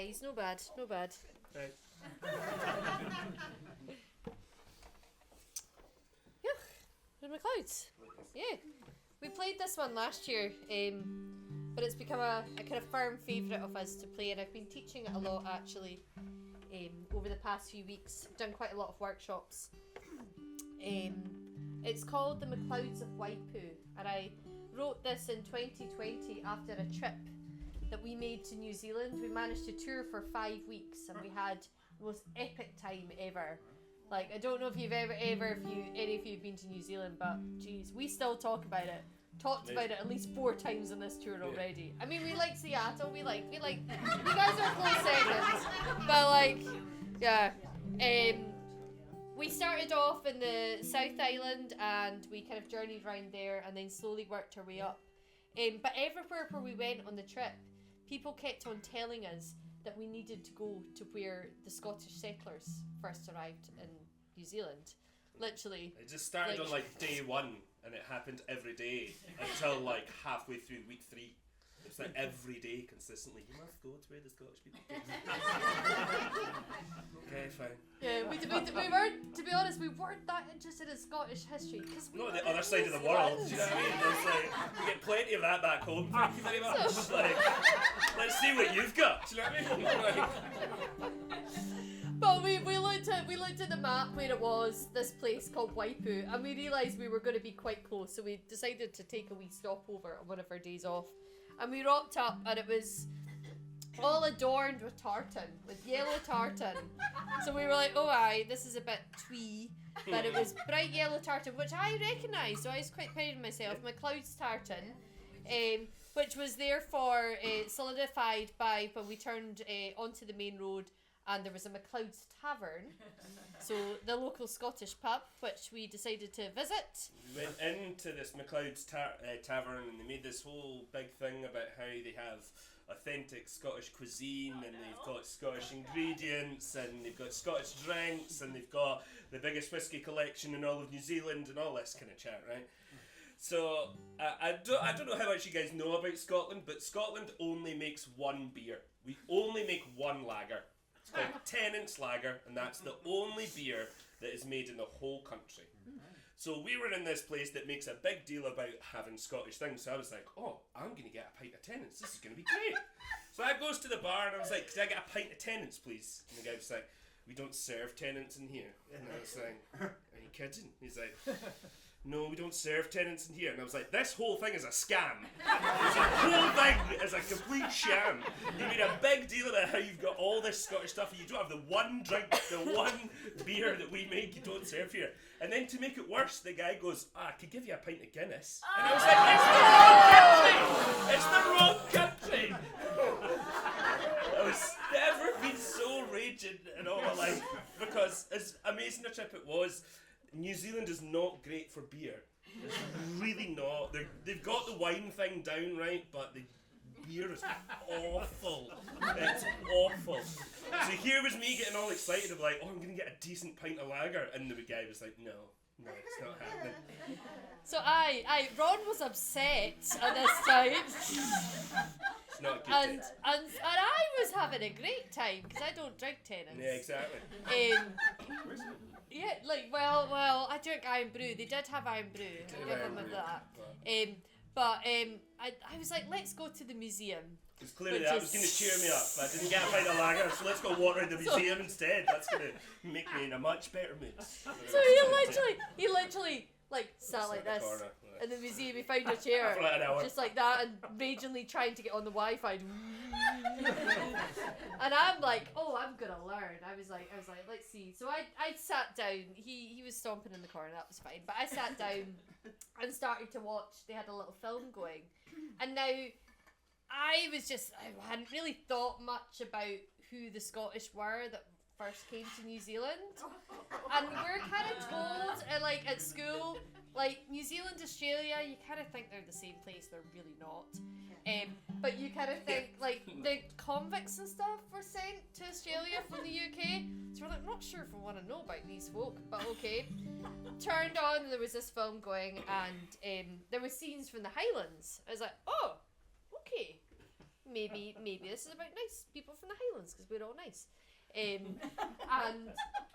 he's no bad, no bad. Right. Yeah, the McLeods. Yeah, we played this one last year, but it's become a kind of firm favourite of us to play, and I've been teaching it a lot actually over the past few weeks. I've done quite a lot of workshops. It's called the McLeods of Waipu, and I wrote this in 2020 after a trip that we made to New Zealand. We managed to tour for 5 weeks, and we had the most epic time ever. Like, I don't know if you've any of you have been to New Zealand, but geez, we still talk about it. Talked about it at least 4 times on this tour already. I mean, we like Seattle, we like, you guys are close seconds, but like, yeah. We started off in the South Island, and we kind of journeyed around there, and then slowly worked our way up. But everywhere where we went on the trip, people kept on telling us that we needed to go to where the Scottish settlers first arrived in New Zealand. Literally. It just started on like day 1, and it happened every day until like halfway through week 3. It's like every day consistently. You must go to where the Scottish people came. Okay, fine. Yeah, we weren't, to be honest, we weren't that interested in Scottish history because we Not were the other in side New of the world, Zealand. do you know what I mean? It's like, you get plenty of that back home, thank you very much. Like, let's see what you've got, do you know what I mean? But we looked at the map where it was, this place called Waipu, and we realised we were going to be quite close, so we decided to take a wee stopover on one of our days off. And we rocked up, and it was all adorned with tartan, with yellow tartan. So we were like, oh aye, this is a bit twee, but it was bright yellow tartan, which I recognised, so I was quite proud of myself. McLeod's tartan, which was therefore solidified by when we turned onto the main road, and there was a McLeod's tavern, so the local Scottish pub, which we decided to visit. We went into this McLeod's tavern, and they made this whole big thing about how they have authentic Scottish cuisine, and they've got Scottish ingredients, and they've got Scottish drinks, and they've got the biggest whiskey collection in all of New Zealand, and all this kind of chat, right? So I don't know how much you guys know about Scotland, but Scotland only makes one beer. We only make one lager. It's called Tennant's Lager, and that's the only beer that is made in the whole country. So we were in this place that makes a big deal about having Scottish things, so I was like, oh, I'm going to get a pint of Tennant's, this is going to be great. So I goes to the bar, and I was like, could I get a pint of Tennant's, please? And the guy was like, we don't serve Tennant's in here. And I was like, are you kidding? He's like, no, we don't serve Tennant's in here. And I was like, this whole thing is a scam. This whole thing is a complete sham. You made a big deal about how you've got all this Scottish stuff, and you don't have the one drink, the one beer that we make you don't serve here. And then to make it worse, the guy goes, I could give you a pint of Guinness. And I was like, it's the wrong country! It's the wrong country! I was never been so raging in all my life, because as amazing a trip it was, New Zealand is not great for beer. It's really not. They've got the wine thing down right, but the beer is awful. It's awful. So here was me getting all excited of like, oh, I'm going to get a decent pint of lager, and the guy was like, no, it's not happening. So Ron was upset at this time. It's not a good and taste. I was having a great time because I don't drink Tennent's. Yeah, exactly. Yeah, like well, I drink Iron Brew. They did have Iron Brew. I'll give them that. But I was like, let's go to the museum. Because clearly that was going to cheer me up. I didn't get a pint of lager, so let's go water in the museum instead. That's going to make me in a much better mood. So he literally like sat like this in the museum. He found a chair, For like an hour. just like that, and ragingly trying to get on the Wi-Fi. And I'm like, oh, I'm gonna learn. I was like, let's see. So I sat down. He was stomping in the corner. That was fine. But I sat down and started to watch. They had a little film going, and now I hadn't really thought much about who the Scottish were that first came to New Zealand, and we're kind of told like at school, like New Zealand, Australia, you kind of think they're the same place. They're really not. But you kind of think like the convicts and stuff were sent to Australia from the UK, so we're like, not sure if we want to know about these folk, but okay. Turned on, and there was this film going, and there were scenes from the Highlands. I was like, oh, okay. maybe this is about nice people from the Highlands because we're all nice. And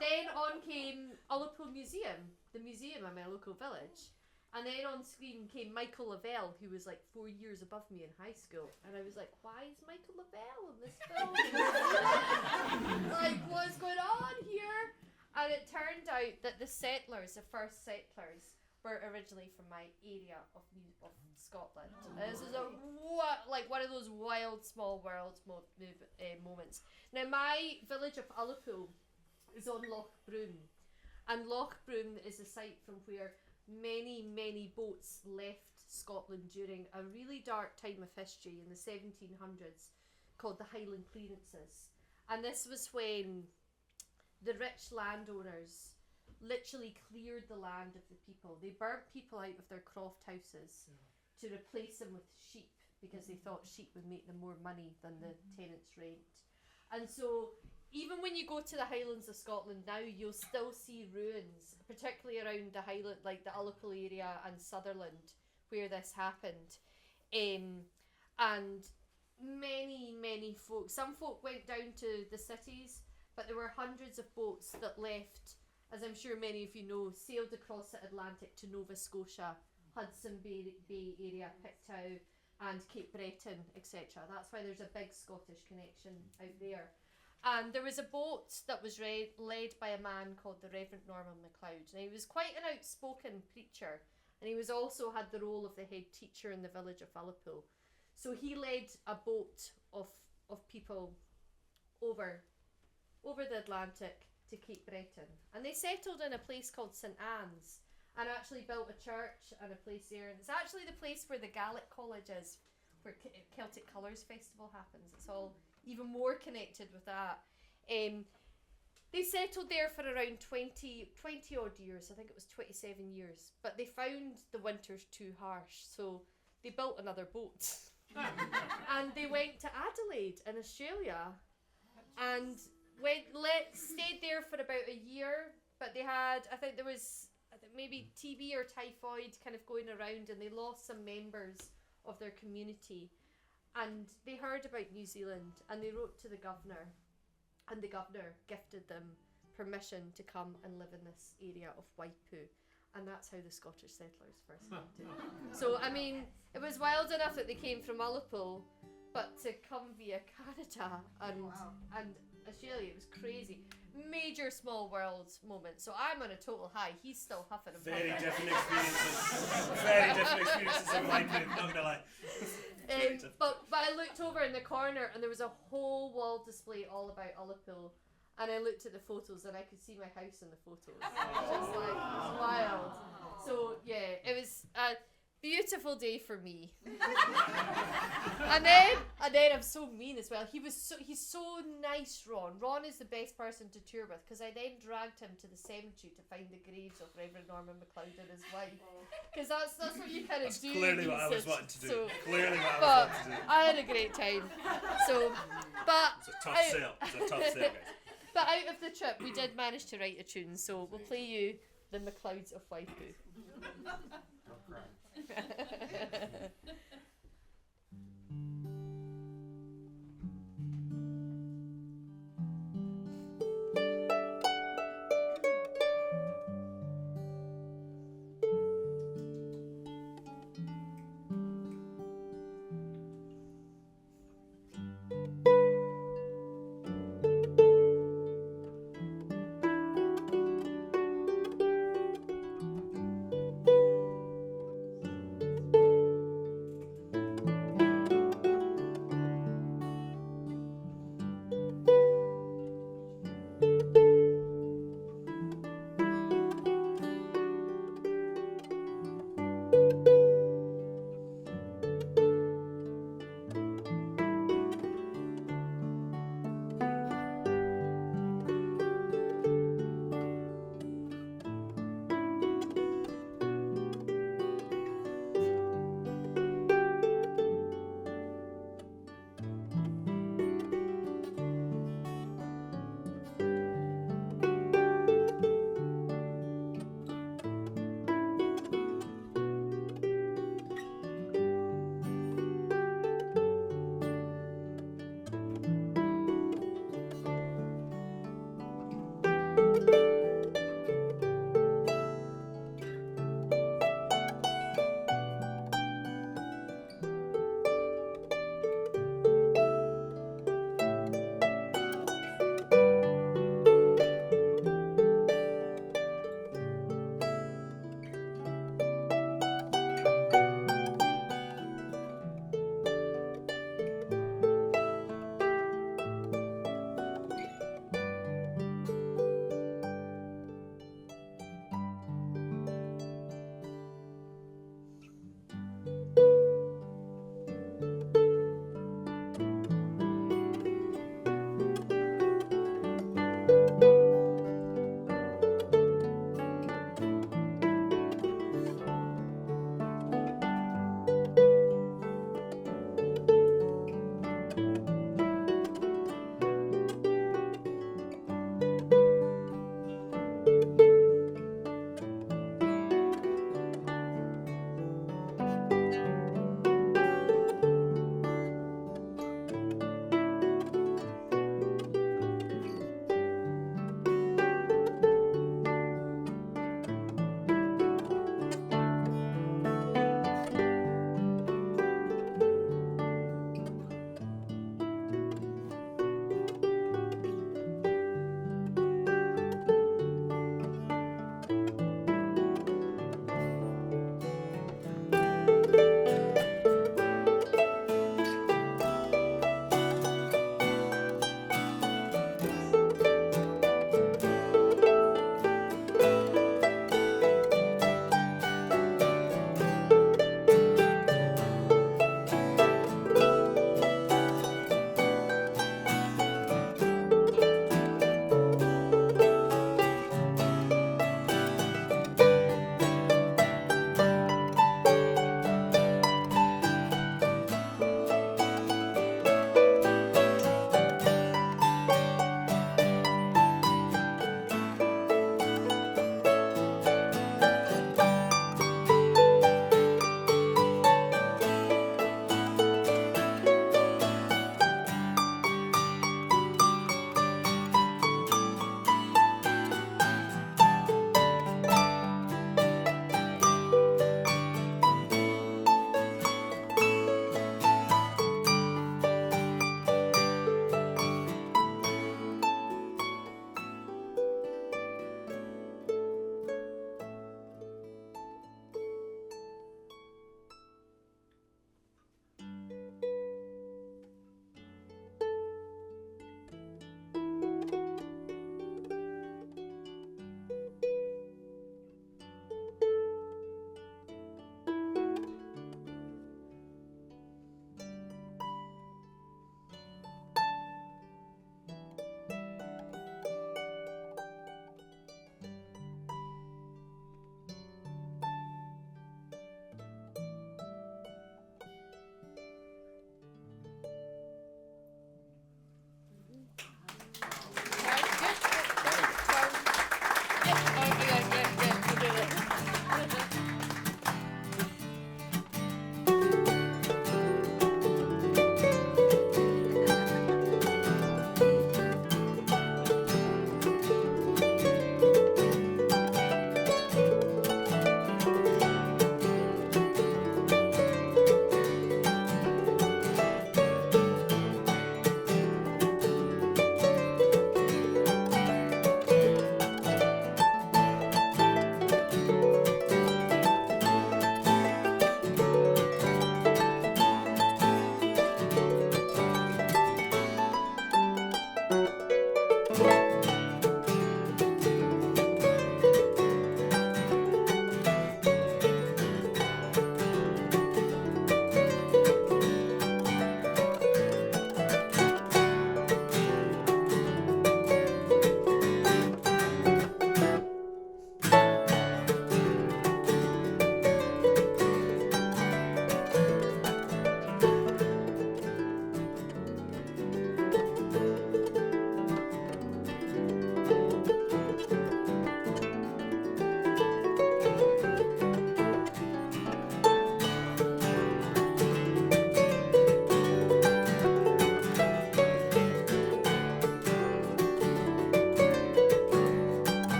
then on came Ullapool Museum, the museum in my local village. And then on screen came Michael Lavelle, who was like 4 years above me in high school. And I was like, why is Michael Lavelle in this film? Like, what's going on here? And it turned out that the settlers, the first settlers, were originally from my area of Scotland. And this is one of those wild small world moments. Now, my village of Ullapool is on Loch Broom. And Loch Broom is a site from where many boats left Scotland during a really dark time of history in the 1700s called the Highland clearances. And this was when the rich landowners literally cleared the land of the people. They burnt people out of their croft houses to replace them with sheep because they thought sheep would make them more money than the tenants' rent. And so even when you go to the Highlands of Scotland now, you'll still see ruins, particularly around the Highland, like the Ullapool area and Sutherland, where this happened. And many folk, some folk went down to the cities, but there were hundreds of boats that left, as I'm sure many of you know, sailed across the Atlantic to Nova Scotia, Hudson Bay area, Pictou, and Cape Breton, etc. That's why there's a big Scottish connection out there. And there was a boat that was led by a man called the Reverend Norman MacLeod. And he was quite an outspoken preacher. And he was also had the role of the head teacher in the village of Ullapool. So he led a boat of people over the Atlantic to Cape Breton. And they settled in a place called St Anne's and actually built a church and a place there. And it's actually the place where the Gaelic College is, where Celtic Colours Festival happens. It's all even more connected with that. They settled there for around 20 odd years. I think it was 27 years. But they found the winters too harsh, so they built another boat. And they went to Adelaide in Australia and stayed there for about a year. But they had, I think there was maybe TB or typhoid kind of going around, and they lost some members of their community. And they heard about New Zealand and they wrote to the governor, and the governor gifted them permission to come and live in this area of Waipu. And that's how the Scottish settlers first came to. So, I mean, it was wild enough that they came from Ullapool, but to come via Canada and Australia, it was crazy. Major small world moment. So I'm on a total high. He's still huffing and puffing. Very different experiences. Very different experiences in life, not gonna lie. But I looked over in the corner and there was a whole wall display all about Ullapool, and I looked at the photos and I could see my house in the photos. Just like, it was wild. So yeah, it was a beautiful day for me. and then I'm so mean as well. He's so nice, Ron. Ron is the best person to tour with, because I then dragged him to the cemetery to find the graves of Reverend Norman MacLeod and his wife. Because that's what you kind of do. Clearly what I was wanting to do. So, clearly what I was wanting to do. I had a great time. So, but It's a tough sale. It's a tough sale, guys. But out of the trip, we did manage to write a tune, so we'll play you the MacLeods of Waipu.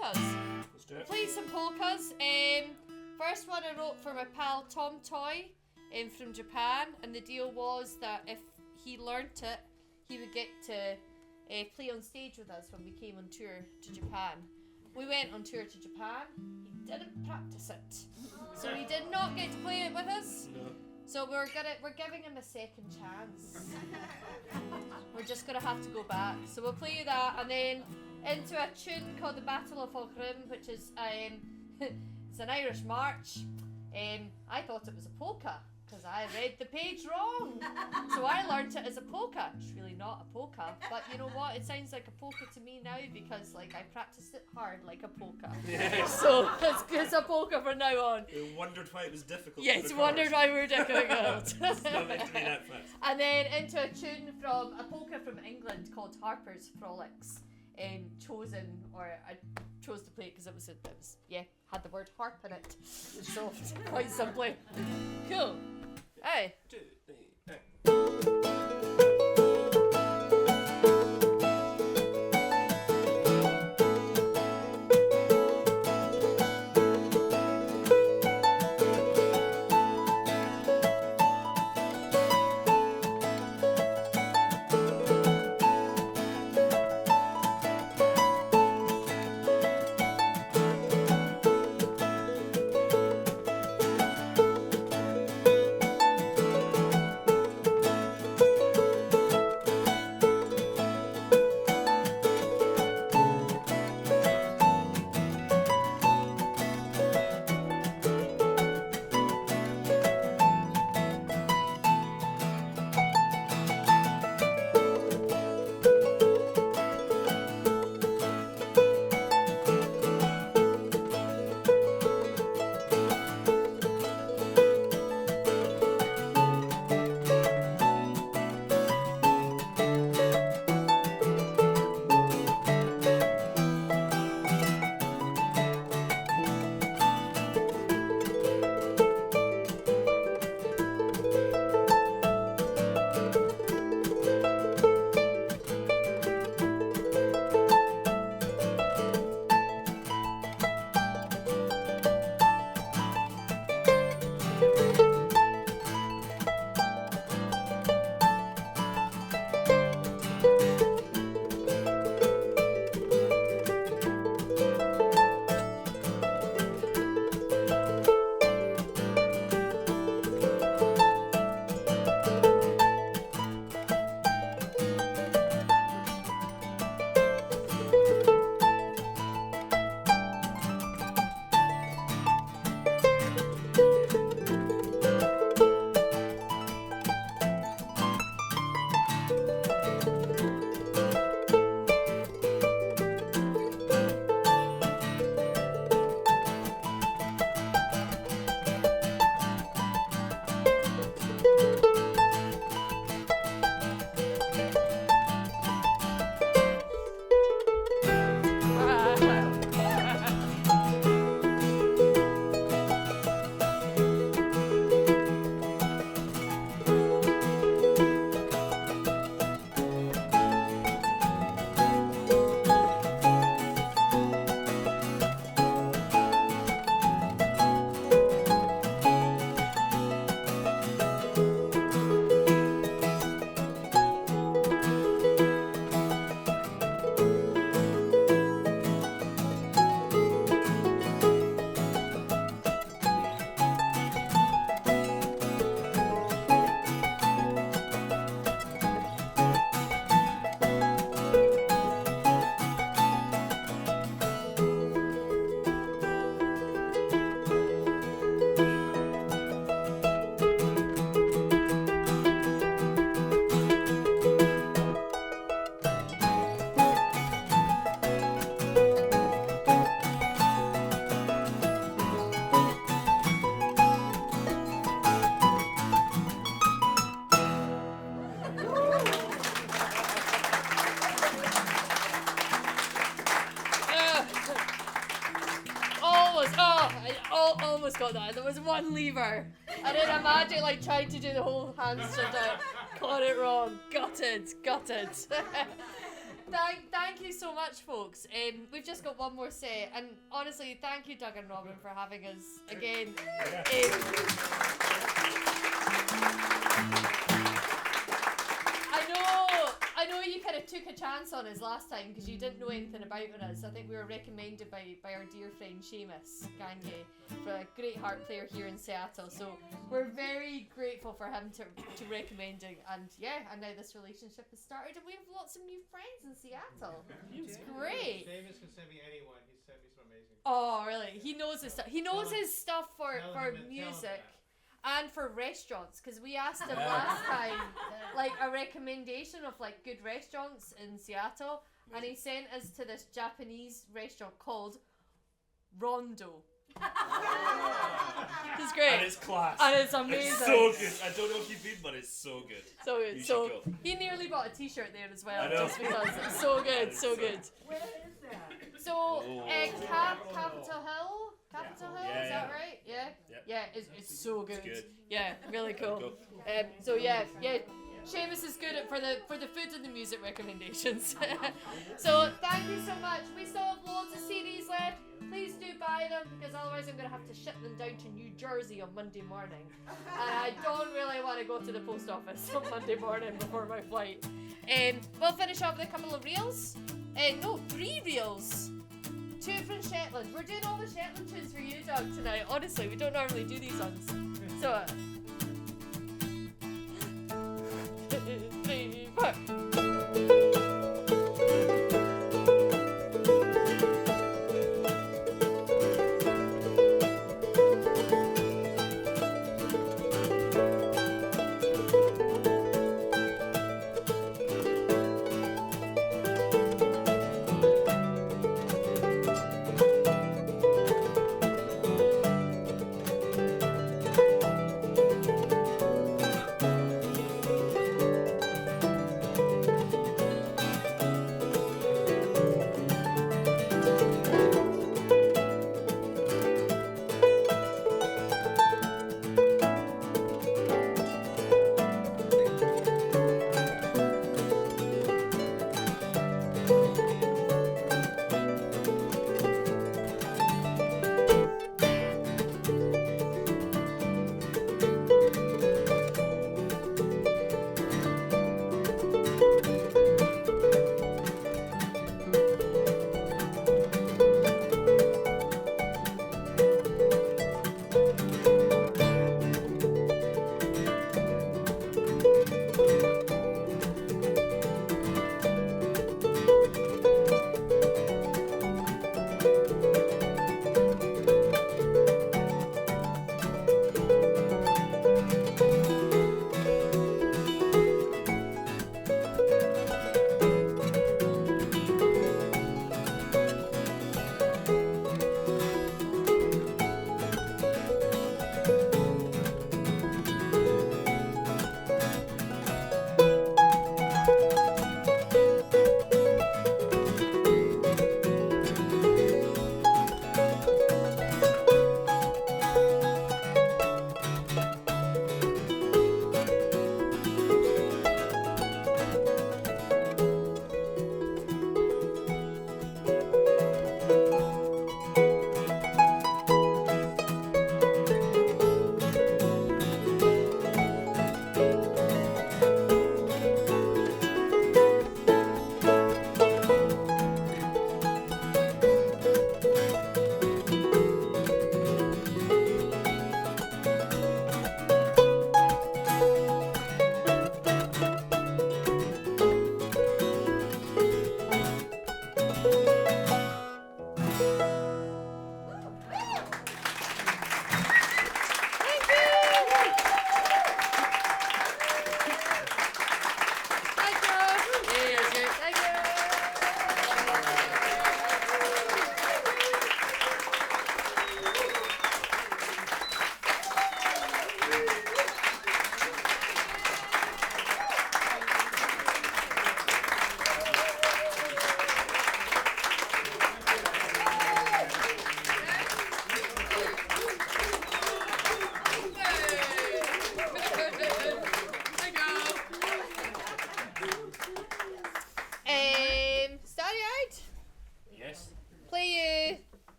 polkas. Let's do it. Play some polkas. First one I wrote for my pal Tom Toy from Japan, and the deal was that if he learnt it, he would get to play on stage with us when we came on tour to Japan. We went on tour to Japan. He didn't practice it, so he did not get to play it with us. No. So we're giving him a second chance. We're just gonna have to go back. So we'll play that, and then into a tune called the Battle of Aughrim, which is it's an Irish march. I thought it was a polka because I read the page wrong, so I learnt it as a polka. It's really not a polka, but you know what? It sounds like a polka to me now because like I practiced it hard like a polka. Yes. So it's a polka from now on. We wondered why it was difficult. Yes, to wondered why we were difficult. It's not meant to be that fast. And then into a tune from a polka from England called Harper's Frolics. Chosen, or I chose to play it because it was had the word harp in it. So quite simply, cool. Hey. 2, 3, 4. almost got that. There was one lever. I didn't imagine like trying to do the whole handstand out. Got it wrong. Gutted. Thank you so much, folks. We've just got one more set, and honestly, thank you, Doug and Robin, for having us again. I know you kind of took a chance on us last time because you didn't know anything about us. I think we were recommended by our dear friend Seamus Gagne, for a great harp player here in Seattle. So we're very grateful for him to recommending, and now this relationship has started, and we have lots of new friends in Seattle. It's great. Seamus can send me anyone. He's sent me some amazing. Oh, really? He knows his stuff. He knows his stuff for music. And for restaurants, because we asked him last time, like, a recommendation of, like, good restaurants in Seattle, and he sent us to this Japanese restaurant called Rondo. It's great. And it's class. And it's amazing. It's so good. I don't know if you've been, but it's so good. So good. You So should go. he nearly bought a t-shirt there as well, I know. just because it's so good, so good. Where is that? So, Capitol Hill? Capitol Hill, Yeah, is yeah. that right? Yeah? Yep. Yeah, it's so good. good. Yeah, really cool. Cool. So Seamus is good at for the food and the music recommendations. So thank you so much. We still have loads of CDs left. Please do buy them, because otherwise I'm going to have to ship them down to New Jersey on Monday morning. And I don't really want to go to the post office on Monday morning before my flight. We'll finish off with a couple of reels. No, 3 reels. 2 from Shetland. We're doing all the Shetland tunes for you, Doug, tonight. Honestly, we don't normally do these ones. So, 3, 4.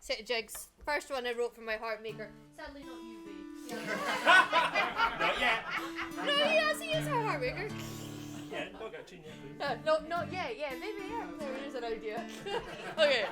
set of jigs. First one I wrote for my harp maker. Sadly not you, babe. Not yet. No, yes, he is our harp maker. Yeah, not got a tune yet, please. No, not yet. Yeah, maybe, yeah. There is an idea. Okay.